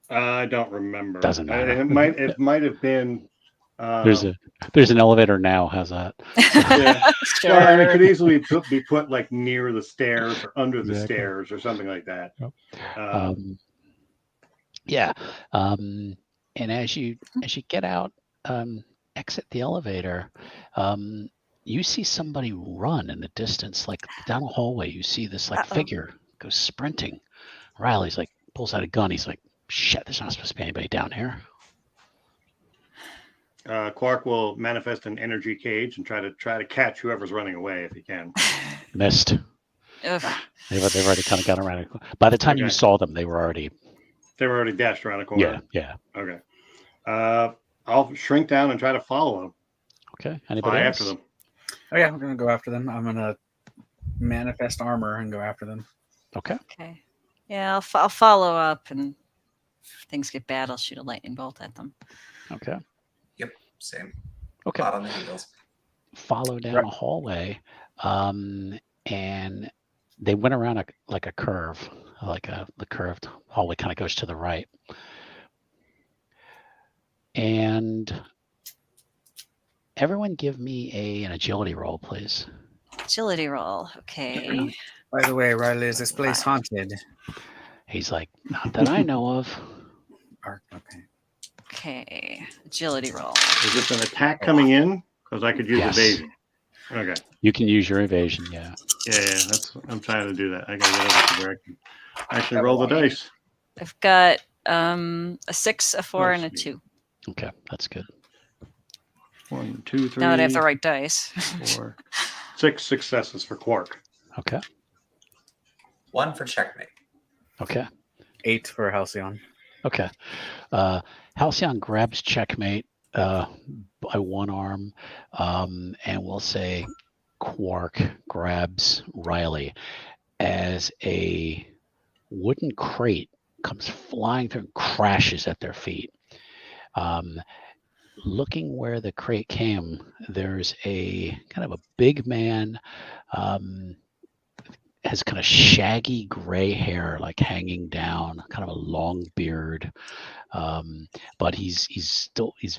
Speaker 5: I don't remember.
Speaker 1: Doesn't matter.
Speaker 5: It might have been.
Speaker 1: There's an elevator now. How's that?
Speaker 2: Sure.
Speaker 5: Well, and it could easily be put like near the stairs or under the stairs or something like that.
Speaker 1: And as you get out, exit the elevator, you see somebody run in the distance, like down a hallway. You see this like figure go sprinting Riley's like pulls out a gun. He's like, shit, there's not supposed to be anybody down here.
Speaker 5: Quark will manifest an energy cage and try to catch whoever's running away if he can.
Speaker 1: Missed.
Speaker 2: Ugh.
Speaker 1: They've already kind of got around it. By the time you
Speaker 5: Okay.
Speaker 1: saw them, they were already.
Speaker 5: They were already dashed around a corner.
Speaker 1: Yeah.
Speaker 5: Okay. I'll shrink down and try to follow them.
Speaker 1: Okay. Anybody
Speaker 5: Fly
Speaker 1: else?
Speaker 5: after them.
Speaker 4: Oh yeah, I'm gonna go after them. I'm gonna manifest armor and go after them.
Speaker 1: Okay.
Speaker 2: Okay. Yeah, I'll follow up, and if things get bad, I'll shoot a lightning bolt at them.
Speaker 1: Okay.
Speaker 3: Same.
Speaker 1: Okay.
Speaker 3: Hot on the heels.
Speaker 1: Follow down a hallway, and they went around a curve, the curved hallway kind of goes to the right, and everyone give me an agility roll, please.
Speaker 2: Agility roll. Okay.
Speaker 4: By the way, Riley, is this place haunted?
Speaker 1: He's like, not that I know of.
Speaker 4: Okay.
Speaker 2: Okay. Agility roll.
Speaker 5: Is this an attack coming in? Because I could use
Speaker 1: Yes.
Speaker 5: evasion. Okay.
Speaker 1: You can use your evasion, yeah.
Speaker 5: Yeah. I'm trying to do that. I gotta get over where I can actually roll the dice.
Speaker 2: I've got a 6, a 4, and a
Speaker 5: sweet.
Speaker 2: 2.
Speaker 1: Okay, that's good.
Speaker 5: 1, 2, 3.
Speaker 2: Now that I have the right dice.
Speaker 5: 4, 6 successes for Quark.
Speaker 1: Okay.
Speaker 3: 1 for checkmate.
Speaker 1: Okay.
Speaker 4: 8 for Halcyon.
Speaker 1: Okay. Halcyon grabs checkmate by one arm, and we'll say Quark grabs Riley as a wooden crate comes flying through and crashes at their feet. Looking where the crate came, there's a kind of a big man, has kind of shaggy gray hair, like hanging down, kind of a long beard, but he's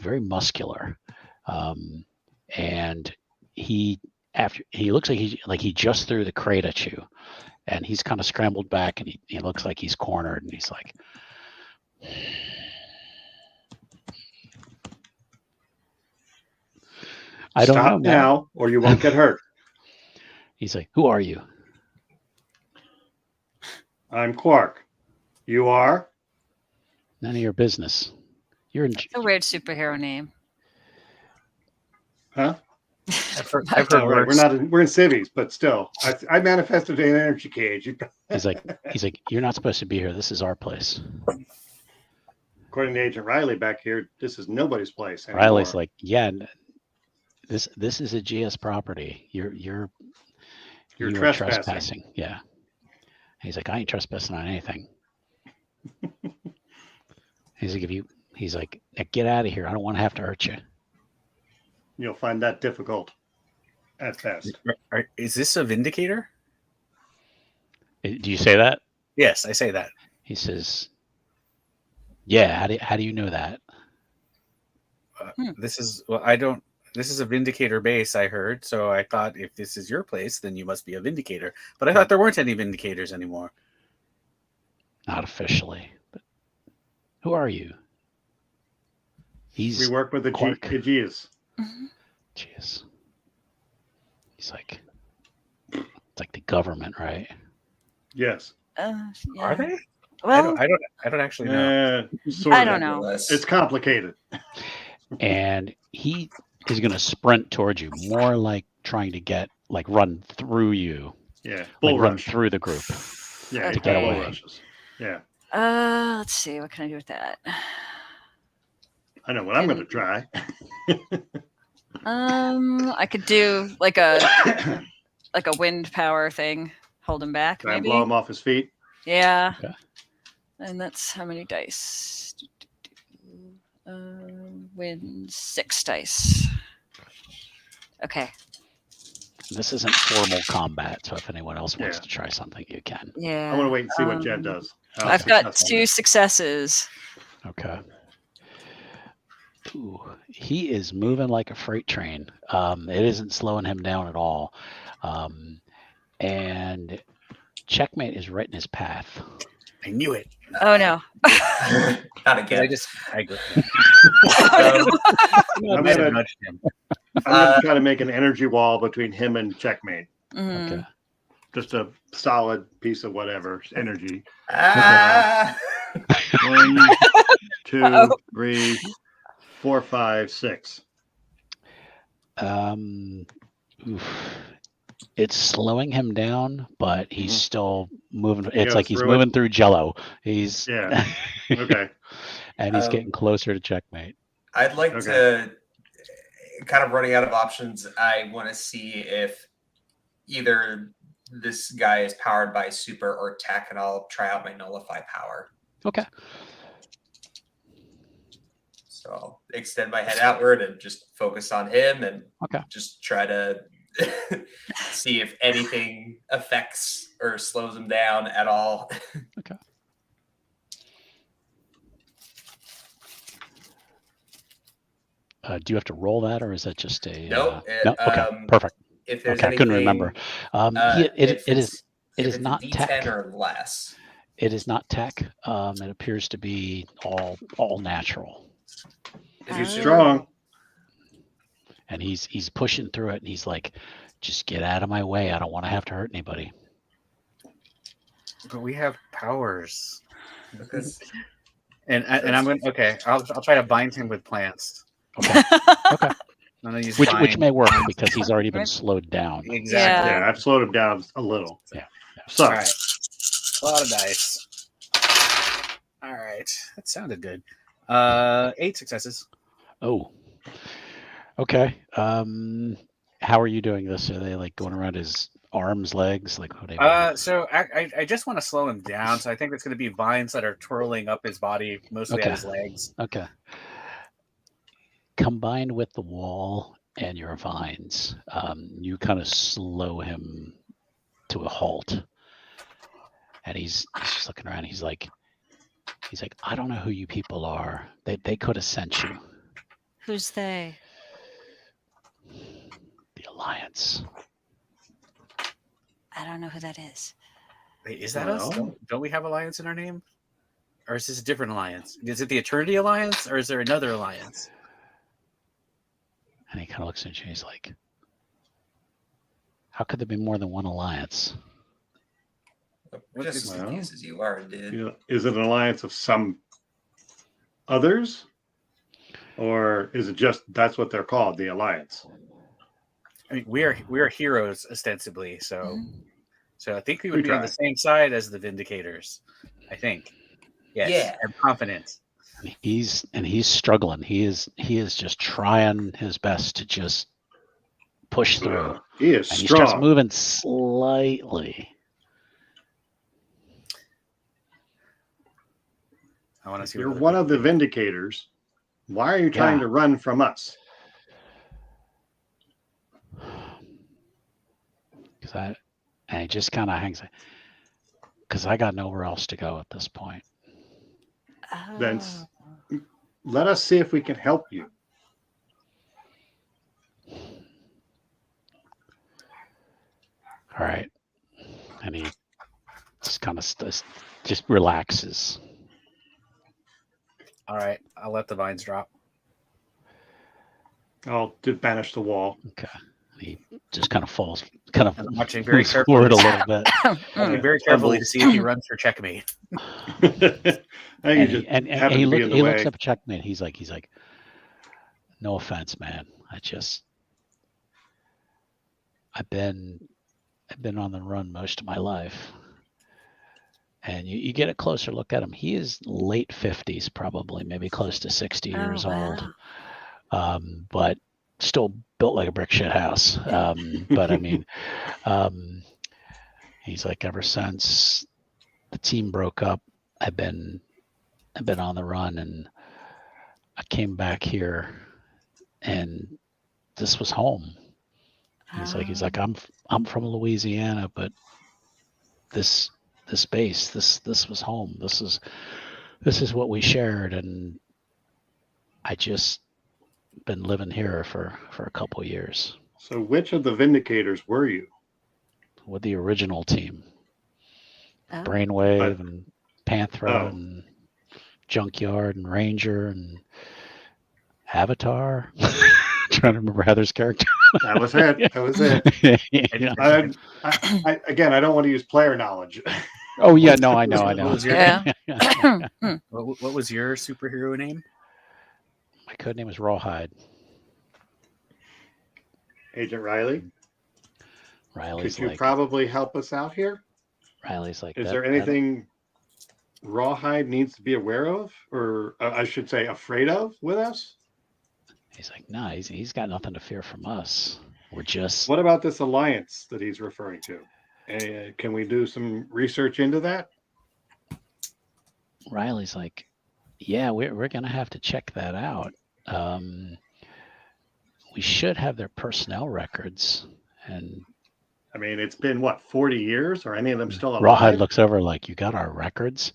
Speaker 1: very muscular, and he looks like he just threw the crate at you, and he's kind of scrambled back, and he looks like he's cornered, and he's like, I don't know,
Speaker 5: Stop
Speaker 1: man.
Speaker 5: now, or you won't get hurt.
Speaker 1: He's like, who are you?
Speaker 5: I'm Quark. You are?
Speaker 1: None of your business. You're in.
Speaker 2: It's a weird superhero name.
Speaker 5: Huh?
Speaker 4: I've heard
Speaker 5: Oh, right.
Speaker 4: worse.
Speaker 5: We're in civies, but still, I manifested an energy cage.
Speaker 1: He's like, you're not supposed to be here. This is our place.
Speaker 5: According to Agent Riley back here, this is nobody's place anymore.
Speaker 1: Riley's like, yeah, this is a GS property. You're
Speaker 5: You're
Speaker 1: you are
Speaker 5: trespassing.
Speaker 1: Yeah. He's like, I ain't trespassing on anything. He's like, get out of here. I don't want to have to hurt you.
Speaker 5: You'll find that difficult at best.
Speaker 4: Is this a Vindicator?
Speaker 1: Do you say that?
Speaker 4: Yes, I say that.
Speaker 1: He says, yeah. How do you know that?
Speaker 4: This is This is a Vindicator base, I heard. So I thought if this is your place, then you must be a Vindicator. But I thought there weren't any Vindicators anymore.
Speaker 1: Not officially, but who are you?
Speaker 5: We work with the
Speaker 1: Quark.
Speaker 5: Gs.
Speaker 1: Jeez. He's like, it's like the government, right?
Speaker 5: Yes.
Speaker 2: Yeah.
Speaker 4: Are they?
Speaker 2: Well,
Speaker 4: I don't actually know.
Speaker 5: Sort
Speaker 2: I
Speaker 5: of.
Speaker 2: don't know.
Speaker 5: It's complicated.
Speaker 1: And he is going to sprint towards you, more like trying to run through you.
Speaker 5: Yeah.
Speaker 1: Like
Speaker 5: Bull
Speaker 1: run
Speaker 5: rush.
Speaker 1: through the group.
Speaker 5: Yeah.
Speaker 2: To
Speaker 1: get
Speaker 5: bull
Speaker 1: away.
Speaker 5: rushes. Yeah.
Speaker 2: let's see. What can I do with that?
Speaker 5: I know what I'm going to try.
Speaker 2: I could do like a wind power thing, hold him back.
Speaker 5: Try and
Speaker 2: Maybe.
Speaker 5: blow him off his feet.
Speaker 2: Yeah.
Speaker 1: Okay.
Speaker 2: And that's how many dice? Win 6 dice. Okay.
Speaker 1: This isn't formal combat, so if anyone else wants
Speaker 5: Yeah.
Speaker 1: to try something, you can.
Speaker 2: Yeah.
Speaker 5: I want to wait and see what Jed does. How
Speaker 2: I've got
Speaker 5: successful
Speaker 2: 2 successes.
Speaker 1: Okay. Ooh, he is moving like a freight train. It isn't slowing him down at all. And checkmate is right in his path.
Speaker 4: I knew it.
Speaker 2: Oh no.
Speaker 3: Not again.
Speaker 4: I go.
Speaker 5: I'm
Speaker 4: might have
Speaker 5: gonna-
Speaker 4: nudged him.
Speaker 5: I'm going to try to make an energy wall between him and checkmate.
Speaker 2: Mhm.
Speaker 1: Okay.
Speaker 5: just a solid piece of whatever energy.
Speaker 3: Ah!
Speaker 5: 1, 2,
Speaker 2: Uh-oh.
Speaker 5: 3, 4, 5, 6.
Speaker 1: Oof. It's slowing him down, but he's
Speaker 5: Mhm.
Speaker 1: still moving.
Speaker 5: He
Speaker 1: It's
Speaker 5: goes
Speaker 1: like he's
Speaker 5: through it?
Speaker 1: moving through Jello. He's
Speaker 5: Yeah. Okay.
Speaker 1: and he's
Speaker 3: Um,
Speaker 1: getting closer to checkmate.
Speaker 3: I'd like
Speaker 5: Okay.
Speaker 3: to, kind of running out of options, I want to see if either this guy is powered by super or tech, and I'll try out my nullify power.
Speaker 1: Okay.
Speaker 3: So I'll extend my head outward and just focus on him and
Speaker 1: Okay.
Speaker 3: just try to see if anything affects or slows him down at all.
Speaker 1: Okay. Do you have to roll that, or is that just a?
Speaker 3: Nope.
Speaker 1: No. Okay. Perfect.
Speaker 3: If there's
Speaker 1: Okay. I couldn't remember.
Speaker 3: if
Speaker 1: It
Speaker 3: it's
Speaker 1: is not
Speaker 3: D10
Speaker 1: tech.
Speaker 3: or less.
Speaker 1: It is not tech. It appears to be all natural.
Speaker 3: Is
Speaker 5: He's
Speaker 3: it
Speaker 5: strong.
Speaker 1: And he's pushing through it, and he's like, just get out of my way. I don't want to have to hurt anybody.
Speaker 4: But we have powers.
Speaker 3: Because
Speaker 4: And I'm going to, okay, I'll try to bind him with plants.
Speaker 1: Okay. Okay.
Speaker 4: I'm gonna use
Speaker 1: Which
Speaker 4: bind.
Speaker 1: may work because he's already been slowed down.
Speaker 4: Exactly.
Speaker 5: Yeah, I've slowed him down a little.
Speaker 1: Yeah.
Speaker 5: So,
Speaker 4: All right. A lot of dice. All right. That sounded good. 8 successes.
Speaker 1: Oh. Okay. How are you doing this? Are they like going around his arms, legs? Like what?
Speaker 4: So I just want to slow him down. So I think it's going to be vines that are twirling up his body, mostly
Speaker 1: Okay.
Speaker 4: at his legs.
Speaker 1: Okay. Combined with the wall and your vines, you kind of slow him to a halt. And he's just looking around. He's like, I don't know who you people are. They could have sent you.
Speaker 2: Who's they?
Speaker 1: The Alliance.
Speaker 2: I don't know who that is.
Speaker 4: Wait, is that us?
Speaker 5: No.
Speaker 4: Don't we have alliance in our name? Or is this a different alliance? Is it the Eternity Alliance, or is there another alliance?
Speaker 1: And he kind of looks at you and he's like, how could there be more than one alliance?
Speaker 3: just as
Speaker 5: Well,
Speaker 3: confused as you are, dude.
Speaker 5: is it an alliance of some others? Or is it just that's what they're called, the Alliance?
Speaker 4: I mean, we are heroes ostensibly, so I think we would
Speaker 5: We
Speaker 4: be on
Speaker 5: try.
Speaker 4: the same side as the Vindicators. I think. Yes,
Speaker 3: Yeah.
Speaker 4: I'm confident.
Speaker 1: And he's struggling. He is just trying his best to just push through.
Speaker 5: He is
Speaker 1: And he starts
Speaker 5: strong.
Speaker 1: moving slightly.
Speaker 4: I want to see.
Speaker 5: You're
Speaker 4: what
Speaker 5: one of the Vindicators. Why are you trying
Speaker 1: Yeah.
Speaker 5: to run from us?
Speaker 1: And he just kind of hangs. Because I got nowhere else to go at this point.
Speaker 5: Then
Speaker 2: Oh.
Speaker 5: let us see if we can help you.
Speaker 1: All right. And he just kind of just relaxes.
Speaker 4: All right, I'll let the vines drop.
Speaker 5: I'll banish the wall.
Speaker 1: Okay. And he just kind of falls, kind of
Speaker 4: And I'm watching very
Speaker 1: moves
Speaker 4: carefully.
Speaker 1: forward a little bit.
Speaker 4: Watching very carefully to see if he runs for checkmate.
Speaker 5: I think
Speaker 1: And
Speaker 5: you
Speaker 1: he,
Speaker 5: just
Speaker 1: and
Speaker 5: happen
Speaker 1: he,
Speaker 5: to be
Speaker 1: look,
Speaker 5: in the
Speaker 1: he
Speaker 5: way.
Speaker 1: looks up at checkmate. He's like, no offense, man. I've been on the run most of my life. And you get a closer look at him. He is late 50s, probably, maybe close to 60 years
Speaker 2: wow.
Speaker 1: old. But still built like a brick shit house. But I mean, he's like, ever since the team broke up, I've been on the run, and I came back here, and this was home. He's like, I'm from Louisiana, but this base, this was home. This is what we shared, and I just been living here for a couple of years
Speaker 5: So which of the Vindicators were you?
Speaker 1: with the original team.
Speaker 2: Oh.
Speaker 1: Brainwave and Panthra
Speaker 5: Oh.
Speaker 1: and Junkyard and Ranger and Avatar. trying to remember Heather's character.
Speaker 5: That was it. That was it.
Speaker 1: You know?
Speaker 5: Again, I don't want to use player knowledge.
Speaker 1: Oh yeah, no, I know.
Speaker 4: What was your
Speaker 2: Yeah.
Speaker 4: What was your superhero name?
Speaker 1: My code name is Rawhide.
Speaker 5: Agent Riley,
Speaker 1: Riley's
Speaker 5: could you
Speaker 1: like,
Speaker 5: probably help us out here?
Speaker 1: Riley's like.
Speaker 5: Is there anything Rawhide needs to be aware of, or I should say, afraid of with us?
Speaker 1: He's like, no, he's got nothing to fear from us. We're just.
Speaker 5: What about this alliance that he's referring to? Can we do some research into that?
Speaker 1: Riley's like, yeah, we're gonna have to check that out. We should have their personnel records. And
Speaker 5: I mean, it's been what, 40 years? Are any of them still alive?
Speaker 1: Rawhide looks over like, you got our records?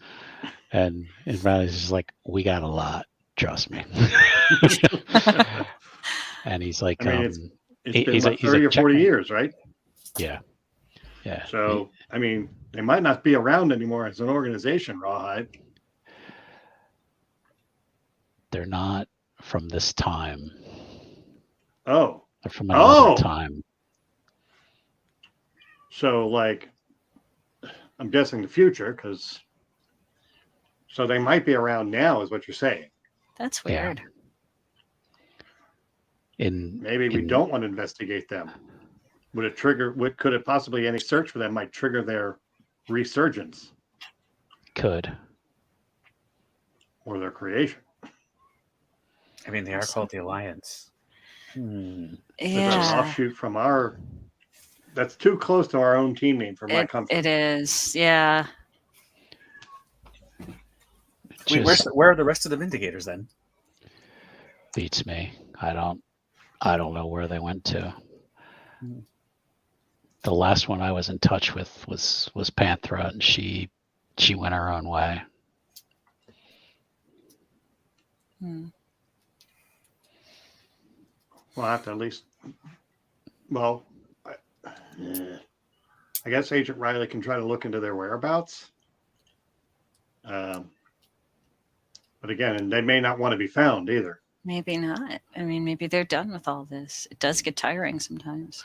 Speaker 1: And Riley's just like, we got a lot. Trust me. And he's like,
Speaker 5: I mean, it's been
Speaker 1: he's
Speaker 5: what,
Speaker 1: like- he's
Speaker 5: 30
Speaker 1: like,
Speaker 5: or 40
Speaker 1: check-
Speaker 5: years, right?
Speaker 1: yeah.
Speaker 5: So, I mean, they might not be around anymore as an organization, Rawhide.
Speaker 1: They're not from this time.
Speaker 5: Oh,
Speaker 1: They're from another
Speaker 5: Oh!
Speaker 1: time.
Speaker 5: so like, I'm guessing the future, so they might be around now, is what you're saying.
Speaker 2: That's
Speaker 1: Yeah.
Speaker 2: weird.
Speaker 5: Maybe we don't want to investigate them. Would it trigger? Could it possibly any search for them might trigger their resurgence
Speaker 1: Could.
Speaker 5: or their creation?
Speaker 4: I mean, they are called the Alliance.
Speaker 5: It's an
Speaker 2: Yeah.
Speaker 5: offshoot from our. That's too close to our own team name for my comfort.
Speaker 2: It is. Yeah.
Speaker 4: Wait,
Speaker 1: Just
Speaker 4: where are the rest of the Vindigators then?
Speaker 1: beats me. I don't know where they went to. The last one I was in touch with was Panthera, and she went her own way.
Speaker 2: Hmm.
Speaker 5: We'll have to at least. Well, I guess Agent Riley can try to look into their whereabouts. But again, and they may not want to be found either.
Speaker 2: Maybe not. I mean, maybe they're done with all this. It does get tiring sometimes.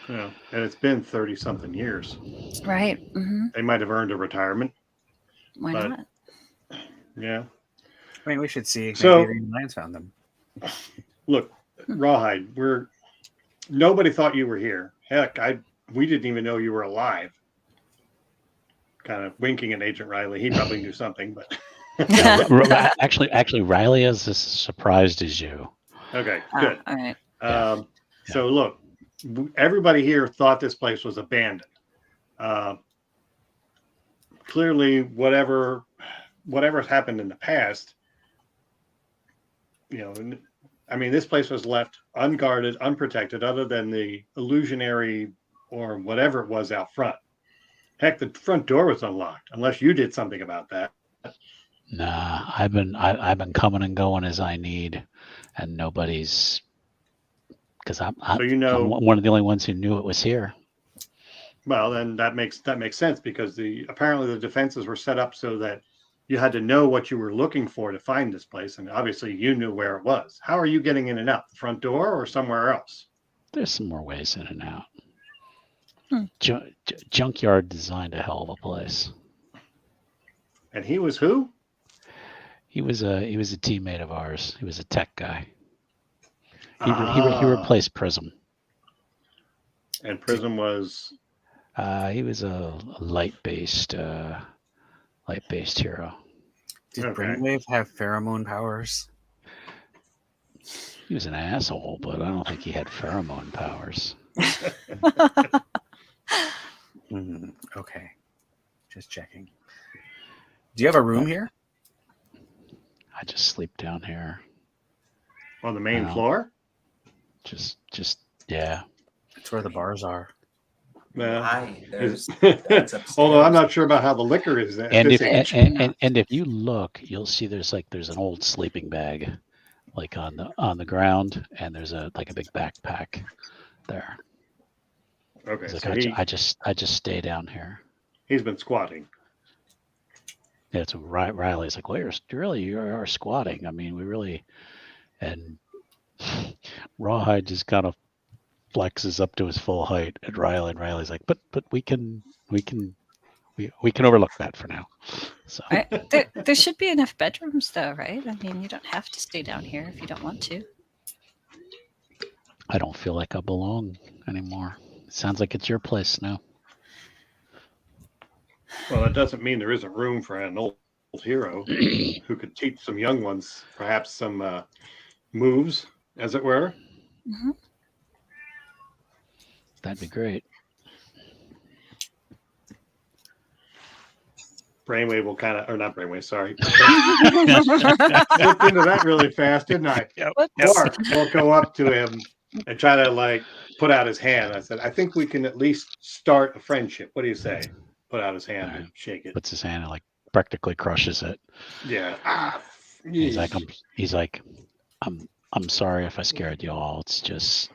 Speaker 5: And it's been 30 something years.
Speaker 2: Right. Hmm.
Speaker 5: They might have earned a retirement.
Speaker 2: Why
Speaker 5: But-
Speaker 2: not?
Speaker 5: Yeah.
Speaker 4: I mean, we should see.
Speaker 5: So-
Speaker 4: Maybe the Alliance found them.
Speaker 5: Look, Rawhide, nobody thought you were here. Heck, we didn't even know you were alive. Kind of winking at Agent Riley. He probably knew something, but
Speaker 1: Actually, Riley is as surprised as you.
Speaker 5: okay, good.
Speaker 2: All right.
Speaker 5: So look, everybody here thought this place was abandoned. Clearly, whatever's happened in the past, I mean, this place was left unguarded, unprotected, other than the illusionary or whatever it was out front. Heck, the front door was unlocked, unless you did something about that.
Speaker 1: Nah, I've been coming and going as I need, and nobody's, because I'm one of the only ones who knew it was here.
Speaker 5: Well, then that makes sense, because apparently the defenses were set up so that you had to know what you were looking for to find this place, and obviously you knew where it was. How are you getting in and out? The front door or somewhere else?
Speaker 1: There's some more ways in and out. Junkyard designed a hell of a place.
Speaker 5: And he was who?
Speaker 1: He was a teammate of ours. He was a tech guy. He replaced Prism.
Speaker 5: And Prism was.
Speaker 1: He was a light-based hero.
Speaker 4: Did
Speaker 5: Okay.
Speaker 4: Brainwave have pheromone powers?
Speaker 1: He was an asshole, but I don't think he had pheromone powers.
Speaker 4: Okay, just checking. Do you have a room here?
Speaker 1: I just sleep down here.
Speaker 5: On the main
Speaker 1: Wow.
Speaker 5: floor?
Speaker 1: Just yeah.
Speaker 4: That's where the bars are.
Speaker 3: Why?
Speaker 5: Is-
Speaker 3: That's upstairs.
Speaker 5: Although I'm not sure about how the liquor is at
Speaker 1: And
Speaker 5: this
Speaker 1: if
Speaker 5: age.
Speaker 1: and if you look, you'll see there's an old sleeping bag, like on the ground, and there's a big backpack there.
Speaker 5: Okay,
Speaker 1: It's
Speaker 5: so
Speaker 1: like, I just stay down here.
Speaker 5: he's been squatting.
Speaker 1: Yeah, so Riley's like, well, you are squatting. I mean, we really, and Rawhide just kind of flexes up to his full height at Riley, and Riley's like, but we can overlook that for now. So
Speaker 2: There should be enough bedrooms, though, right? I mean, you don't have to stay down here if you don't want to.
Speaker 1: I don't feel like I belong anymore. It sounds like it's your place now.
Speaker 5: Well, it doesn't mean there isn't room for an old hero who could teach some young ones perhaps some moves, as it were.
Speaker 2: Mm-hmm.
Speaker 1: That'd be great.
Speaker 5: Brainwave will kind of, or not Brainwave, sorry. Slipped into that really fast, didn't I?
Speaker 1: Yep.
Speaker 5: Mark will go up to him and try to like put out his hand. I said, I think we can at least start a friendship. What do you say? Put out his hand and shake it.
Speaker 1: Puts his hand and like practically crushes it.
Speaker 5: Yeah.
Speaker 1: He's like, I'm sorry if I scared you all. It's just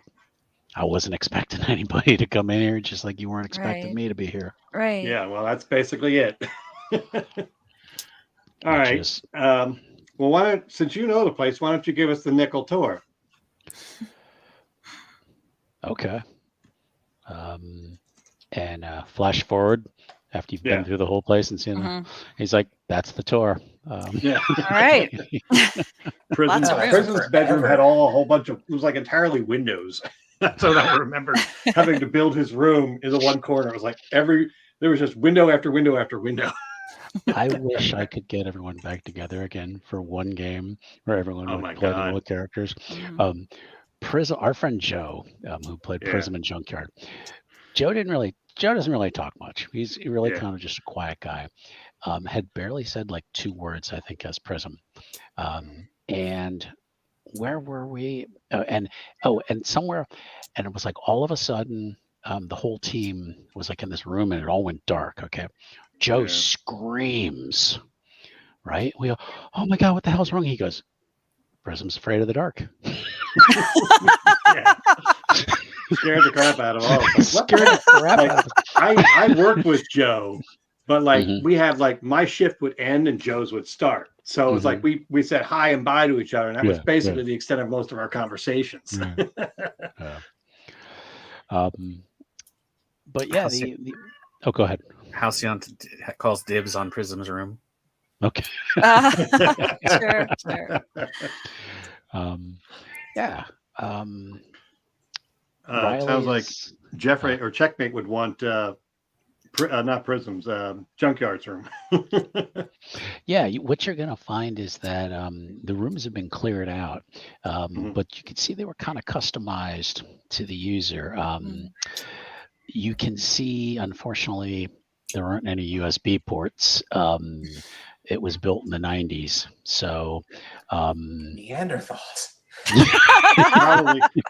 Speaker 1: I wasn't expecting anybody to come in here, just like you weren't expecting me to be here.
Speaker 2: Right.
Speaker 5: Yeah, well, that's basically it. All right.
Speaker 1: Just,
Speaker 5: Well, since you know the place, why don't you give us the nickel tour?
Speaker 1: okay. And flash forward after you've been through the whole place and seen
Speaker 2: Mhm.
Speaker 1: he's like, that's the tour.
Speaker 5: Yeah.
Speaker 2: All right.
Speaker 5: Prison's
Speaker 2: Lots of
Speaker 3: room.
Speaker 5: bedroom had a whole bunch of, it was like entirely windows. That's what I remember having to build his room in the one corner. It was like there was just window after window after window.
Speaker 1: I wish I could get everyone back together again for one game where everyone would play the old characters.
Speaker 2: Mhm.
Speaker 1: Prism, our friend Joe, who played Prism and Junkyard. Joe doesn't really talk much. He's really kind of just a quiet guy. Had barely said like 2 words, I think, as Prism. And where were we? And somewhere, and it was like all of a sudden, the whole team was like in this room and it all went dark. Okay. Joe screams, right? We go, oh my God, what the hell's wrong? He goes, Prism's afraid of the dark.
Speaker 5: Scared the crap out of all.
Speaker 1: Scared the crap out of
Speaker 5: I worked with Joe, but like we had like my shift would end and Joe's would start. So it was like we said hi and bye to each other, and that was basically the extent of most of our conversations.
Speaker 1: But yeah, go ahead.
Speaker 4: Halcyon calls dibs on Prism's room.
Speaker 1: Okay.
Speaker 2: Sure.
Speaker 5: Sounds like Jeffrey or Checkmate would want not Prism's, Junkyard's room.
Speaker 1: Yeah, what you're going to find is that the rooms have been cleared out, but you can see they were kind of customized to the user. You can see, unfortunately, there aren't any USB ports. It was built in the 90s, so
Speaker 3: Neanderthals.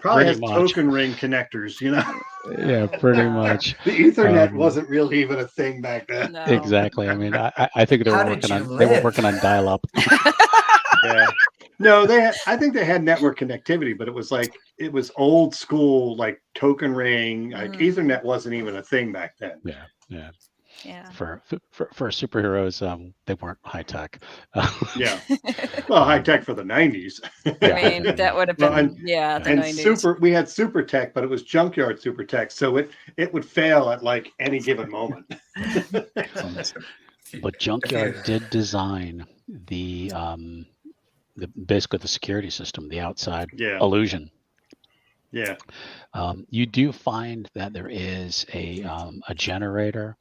Speaker 5: probably has token ring connectors, you know.
Speaker 1: Yeah, pretty much.
Speaker 5: The Ethernet wasn't really even a thing back then.
Speaker 2: No.
Speaker 1: Exactly. I mean, I think they were working on dial-up.
Speaker 5: Yeah. No, I think they had network connectivity, but it was old school, like token ring. Like Ethernet wasn't even a thing back then.
Speaker 1: Yeah.
Speaker 2: Yeah.
Speaker 1: For superheroes, they weren't high tech.
Speaker 5: Yeah. Well, high tech for the 90s.
Speaker 2: I mean, that would have been the
Speaker 5: and
Speaker 2: 90s.
Speaker 5: We had super tech, but it was junkyard super tech, so it would fail at like any given moment.
Speaker 1: But Junkyard did design the basically the security system, the outside illusion.
Speaker 5: Yeah.
Speaker 1: You do find that there is a generator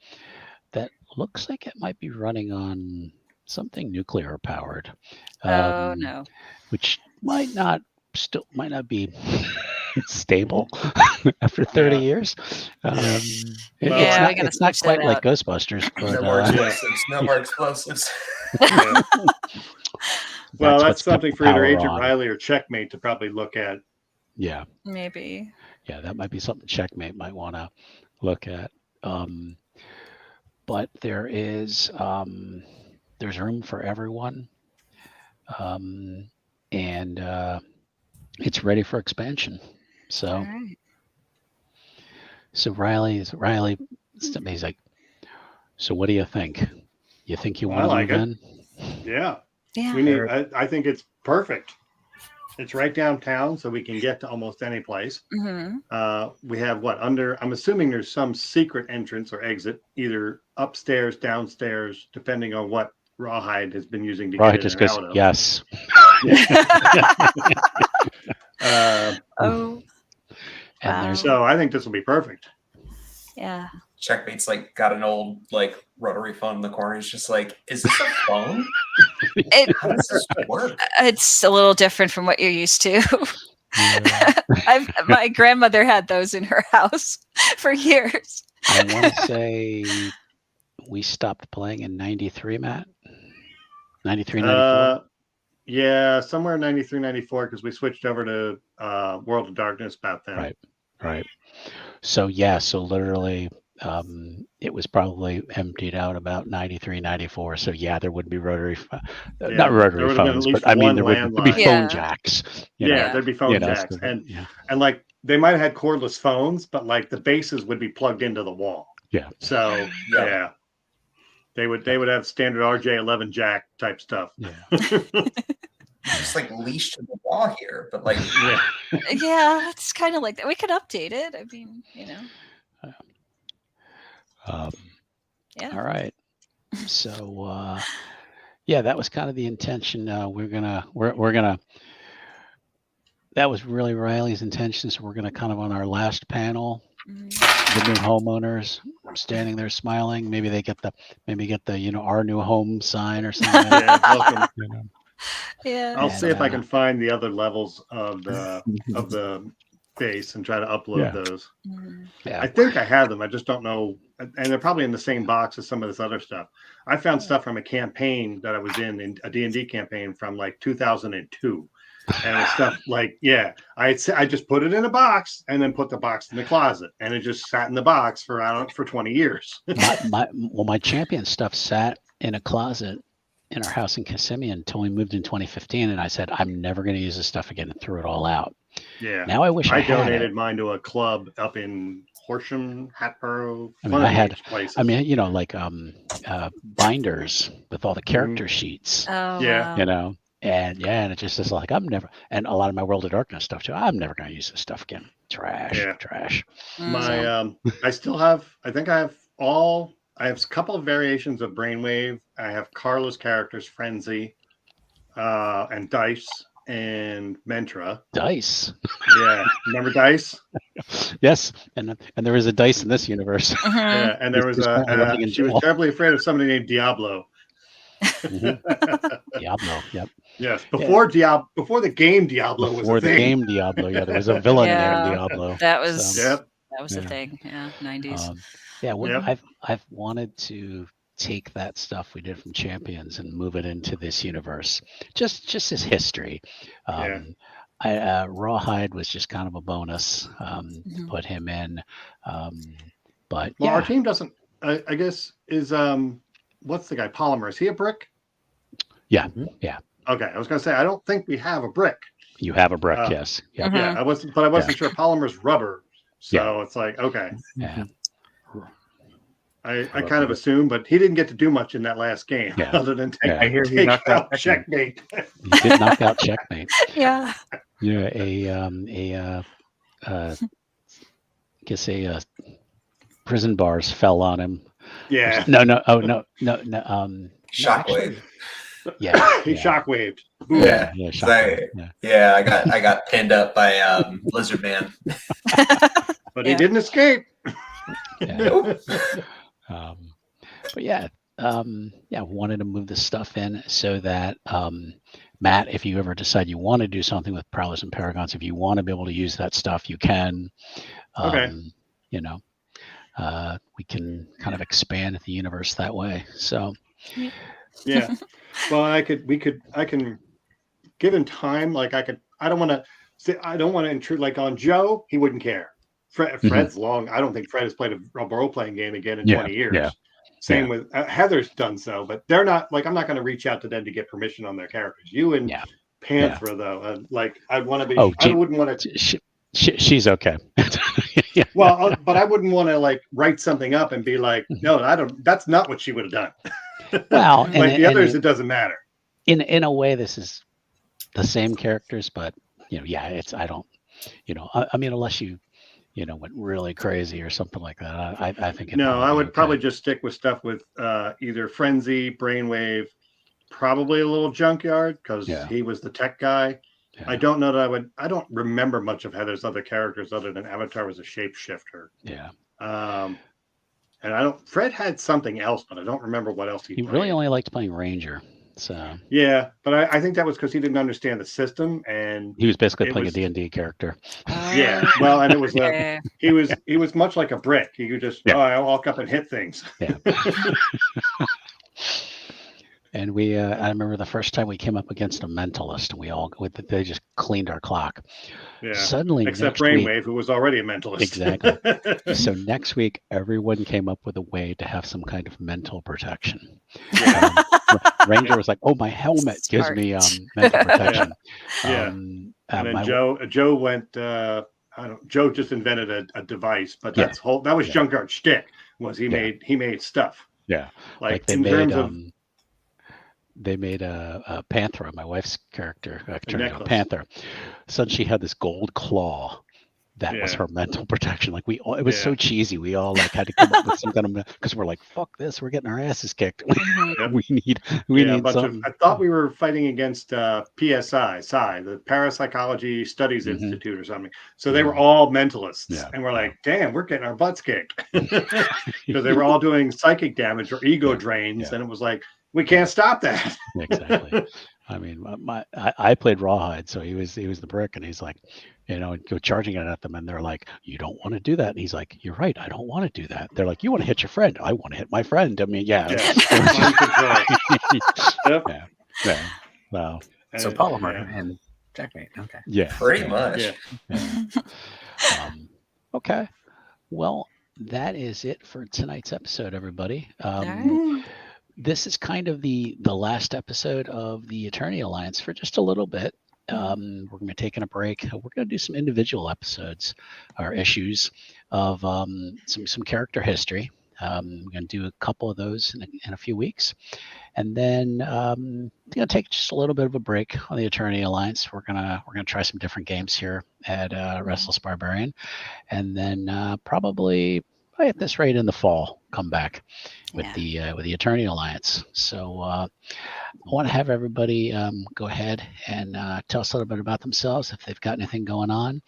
Speaker 1: that looks like it might be running on something nuclear powered.
Speaker 2: Oh no.
Speaker 1: Which might not be stable after 30 years. It's not quite like Ghostbusters. But,
Speaker 3: no more explosives.
Speaker 5: Well, that's something for either Agent Riley or Checkmate to probably look at.
Speaker 1: Yeah.
Speaker 2: Maybe.
Speaker 1: Yeah, that might be something Checkmate might want to look at. But there's room for everyone. And it's ready for expansion. So, so Riley's like, so what do you think? You think you want to move in?
Speaker 5: Yeah.
Speaker 2: Yeah.
Speaker 5: We need. I think it's perfect. It's right downtown, so we can get to almost any place.
Speaker 2: Mm-hmm.
Speaker 5: We have I'm assuming there's some secret entrance or exit, either upstairs, downstairs, depending on what Rawhide has been using to get in
Speaker 1: just
Speaker 5: and
Speaker 1: goes,
Speaker 5: out of.
Speaker 1: yes.
Speaker 2: Oh,
Speaker 1: And
Speaker 2: wow.
Speaker 1: there's
Speaker 5: So I think this will be perfect.
Speaker 2: Yeah.
Speaker 3: Checkmate's like got an old like rotary phone in the corner. He's just like, is this a phone? How does this work?
Speaker 2: It's a little different from what you're used to.
Speaker 1: Yeah.
Speaker 2: My grandmother had those in her house for years.
Speaker 1: I want to say we stopped playing in 93, Matt. 93, 94.
Speaker 5: Yeah, somewhere in 93, 94, because we switched over to World of Darkness about then.
Speaker 1: Right. So yeah, so literally it was probably emptied out about 93, 94. So yeah, there would be rotary, not rotary phones, but I mean there would be phone jacks.
Speaker 5: There'd be phone jacks, and like they might have had cordless phones, but like the bases would be plugged into the wall.
Speaker 1: Yeah.
Speaker 5: So yeah, they would have standard RJ11 jack type stuff.
Speaker 1: Yeah.
Speaker 3: Just like leashed to the wall here, but like
Speaker 2: Yeah, it's kind of like that. We could update it. I mean,
Speaker 1: yeah. All right. So yeah, that was kind of the intention. We're gonna that was really Riley's intention. So we're gonna kind of on our last panel, the new homeowners standing there smiling. Maybe they get the our new home sign or something.
Speaker 5: Yeah, welcome.
Speaker 2: Yeah.
Speaker 5: I'll see if I can find the other levels of the base and try to upload those.
Speaker 1: Yeah.
Speaker 5: I think I have them. I just don't know. And they're probably in the same box as some of this other stuff. I found stuff from a campaign that I was in a D&D campaign from like 2002. And it's stuff like, I just put it in a box and then put the box in the closet. And it just sat in the box for 20 years.
Speaker 1: my champion stuff sat in a closet in our house in Kissimmee until we moved in 2015, and I said I'm never going to use this stuff again and threw it all out.
Speaker 5: Yeah.
Speaker 1: Now I wish I had
Speaker 5: donated
Speaker 1: it.
Speaker 5: mine to a club up in Horsham, Hatboro.
Speaker 1: Like binders with all the character sheets.
Speaker 2: Oh,
Speaker 5: yeah.
Speaker 2: wow.
Speaker 1: And it just is like and a lot of my World of Darkness stuff too. I'm never going to use this stuff again. Trash.
Speaker 5: My I still have. I think I have I have a couple of variations of Brainwave. I have Carla's characters, Frenzy, and Dice, and Mentra.
Speaker 1: Dice.
Speaker 5: Yeah, remember Dice?
Speaker 1: Yes, and there is a Dice in this universe.
Speaker 5: Yeah, and there was she was terribly afraid of somebody named Diablo.
Speaker 1: Diablo. Yep.
Speaker 5: Yes, before the game Diablo was a thing. Before the game
Speaker 1: Diablo, there was a villain named Diablo.
Speaker 2: That was
Speaker 5: that
Speaker 2: was a thing. Yeah, 90s.
Speaker 1: I've wanted to take that stuff we did from Champions and move it into this universe, just as history. Rawhide was just kind of a bonus to put him in, but
Speaker 5: our team doesn't. I guess is what's the guy Polymer? Is he a brick?
Speaker 1: Yeah.
Speaker 5: Okay, I was going to say I don't think we have a brick.
Speaker 1: You have a brick, yes. Yep.
Speaker 5: Yeah, I wasn't sure. Polymer's rubber, so it's like okay.
Speaker 1: Yeah.
Speaker 5: I kind of assumed, but he didn't get to do much in that last game other than take out Checkmate.
Speaker 1: He did knock out Checkmate.
Speaker 2: Yeah.
Speaker 1: Prison bars fell on him.
Speaker 5: Yeah.
Speaker 1: No.
Speaker 3: Shockwave.
Speaker 1: Yeah.
Speaker 5: He shockwaved.
Speaker 3: Yeah.
Speaker 1: Shockwave.
Speaker 3: I got pinned up by Lizard Man.
Speaker 5: But he didn't escape.
Speaker 3: Nope.
Speaker 1: Wanted to move this stuff in so that Matt, if you ever decide you want to do something with Prowlers and Paragons, if you want to be able to use that stuff, you can.
Speaker 5: Okay.
Speaker 1: We can kind of expand the universe that way. So.
Speaker 5: Yeah. Well, I can given time, like I don't want to intrude like on Joe, he wouldn't care. Fred's long. I don't think Fred has played a role-playing game again in 20 years. Yeah. Same with Heather's done so, but they're not like I'm not going to reach out to them to get permission on their characters. You and Panthera though, I want to be. I wouldn't want to.
Speaker 1: She's okay.
Speaker 5: Well, but I wouldn't want to like write something up and be like, no, I don't. That's not what she would have done.
Speaker 1: Well,
Speaker 5: like the others, it doesn't matter.
Speaker 1: In a way, this is the same characters, but yeah, it's I don't, I mean, unless you went really crazy or something like that. I think it'd
Speaker 5: No,
Speaker 1: probably
Speaker 5: I
Speaker 1: be
Speaker 5: would
Speaker 1: okay.
Speaker 5: probably just stick with stuff with either Frenzy, Brainwave, probably a little Junkyard because
Speaker 1: Yeah.
Speaker 5: he was the tech guy.
Speaker 1: Yeah.
Speaker 5: I don't know that I don't remember much of Heather's other characters other than Avatar was a shapeshifter.
Speaker 1: Yeah.
Speaker 5: And Fred had something else, but I don't remember what else
Speaker 1: He
Speaker 5: played.
Speaker 1: really only liked playing Ranger. So
Speaker 5: Yeah, but I think that was because he didn't understand the system, and
Speaker 1: he was basically
Speaker 5: it
Speaker 1: playing
Speaker 5: was-
Speaker 1: a D&D character.
Speaker 5: yeah, well, and it was
Speaker 2: Okay.
Speaker 5: he was much like a brick. He could just I walk up and hit things.
Speaker 1: Yeah. And I remember the first time we came up against a mentalist, and they just cleaned our clock.
Speaker 5: Yeah.
Speaker 1: Suddenly,
Speaker 5: Except
Speaker 1: next week,
Speaker 5: Brainwave, who was already a mentalist.
Speaker 1: Exactly. So next week, everyone came up with a way to have some kind of mental protection.
Speaker 5: Yeah.
Speaker 1: Ranger was like, "Oh, my helmet gives
Speaker 2: Smart.
Speaker 1: me mental protection."
Speaker 5: Yeah. And then Joe went. Joe just invented a device, but that was Junkyard shtick. Was he made stuff?
Speaker 1: Yeah.
Speaker 5: Like
Speaker 1: they
Speaker 5: in
Speaker 1: made
Speaker 5: terms of
Speaker 1: they made a Panthera, my wife's character, turned into a
Speaker 5: necklace.
Speaker 1: panther. Suddenly she had this gold claw. That was her mental protection. Like it was so cheesy. We all like had to come up with some kind of because we're like, fuck this, we're getting our asses kicked. we need something.
Speaker 5: I thought we were fighting against PSI, the Parapsychology Studies Institute or something. So they were all mentalists, and we're like, damn, we're getting our butts kicked because they were all doing psychic damage or ego drains, and it was like, we can't stop that.
Speaker 1: Exactly. I mean, I played Rawhide, so he was the brick, and he's like, go charging it at them, and they're like, you don't want to do that. And he's like, you're right, I don't want to do that. They're like, you want to hit your friend. I want to hit my friend. I mean, yeah. Wow.
Speaker 4: So Polymer and Checkmate. Okay.
Speaker 1: Yeah.
Speaker 3: Pretty much.
Speaker 1: Yeah. Okay. Well, that is it for tonight's episode, everybody.
Speaker 2: All right.
Speaker 1: This is kind of the last episode of the Eternity Alliance for just a little bit. We're going to be taking a break. We're going to do some individual episodes or issues of some character history. We're going to do a couple of those in a few weeks, and then going to take just a little bit of a break on the Eternity Alliance. We're gonna try some different games here at Restless Barbarian, and then probably at this rate in the fall come back with the Eternity Alliance. So I want to have everybody go ahead and tell us a little bit about themselves if they've got anything going on.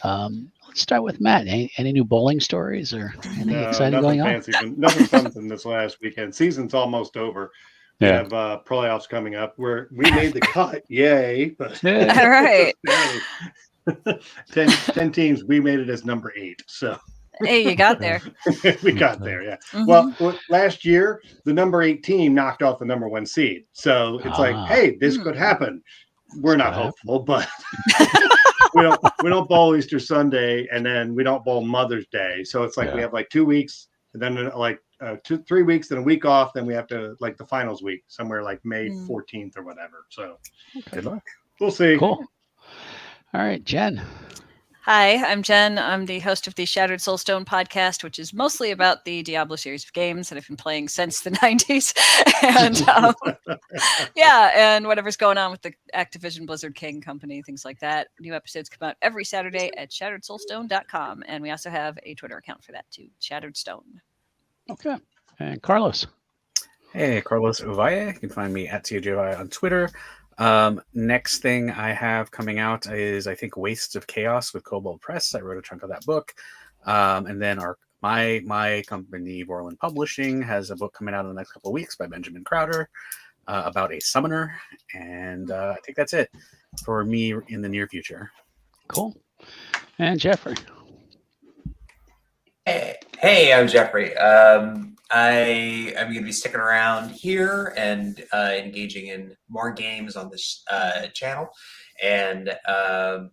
Speaker 1: Let's start with Matt. Any new bowling stories or anything exciting going on?
Speaker 5: Nothing fun this last weekend. Season's almost over. We have playoffs coming up where we made the cut. Yay. But
Speaker 2: All right.
Speaker 5: 10 teams. We made it as number 8. So
Speaker 2: hey, you got there.
Speaker 5: We got there, yeah. Well, last year the number 8 team knocked off the number 1 seed. So it's like, hey, this could happen. We're not hopeful, but we don't bowl Easter Sunday, and then we don't bowl Mother's Day. So it's like we have like 2 weeks, and then like 3 weeks, then a week off. Then we have to like the finals week somewhere like May 14th or whatever. So
Speaker 4: good luck.
Speaker 5: We'll see.
Speaker 1: Cool. All right, Jen.
Speaker 2: Hi, I'm Jen. I'm the host of the Shattered Soulstone podcast, which is mostly about the Diablo series of games that I've been playing since the 90s. And and whatever's going on with the Activision Blizzard King company, things like that. New episodes come out every Saturday at shatteredsoulstone.com. And we also have a Twitter account for that too, Shattered Stone.
Speaker 1: Okay. And Carlos.
Speaker 4: Hey, Carlos Ovalle. You can find me at CJOvalle on Twitter. Next thing I have coming out is, I think, Wastes of Chaos with Kobold Press. I wrote a chunk of that book. And then my company, Borland Publishing, has a book coming out in the next couple of weeks by Benjamin Crowder about a summoner. And I think that's it for me in the near future.
Speaker 1: Cool. And Jeffrey.
Speaker 3: Hey, I'm Jeffrey. I'm going to be sticking around here and engaging in more games on this channel. And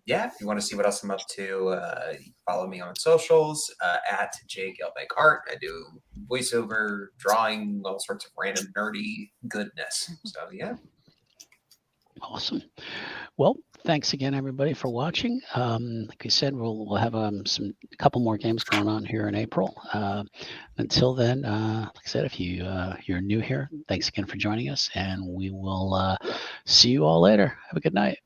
Speaker 3: if you want to see what else I'm up to, you can follow me on socials at jgelbeckart. I do voiceover, drawing, all sorts of random nerdy goodness. So yeah.
Speaker 1: Awesome. Well, thanks again, everybody, for watching. Like we said, we'll have a couple more games going on here in April. Until then, like I said, if you're new here, thanks again for joining us, and we will see you all later. Have a good night.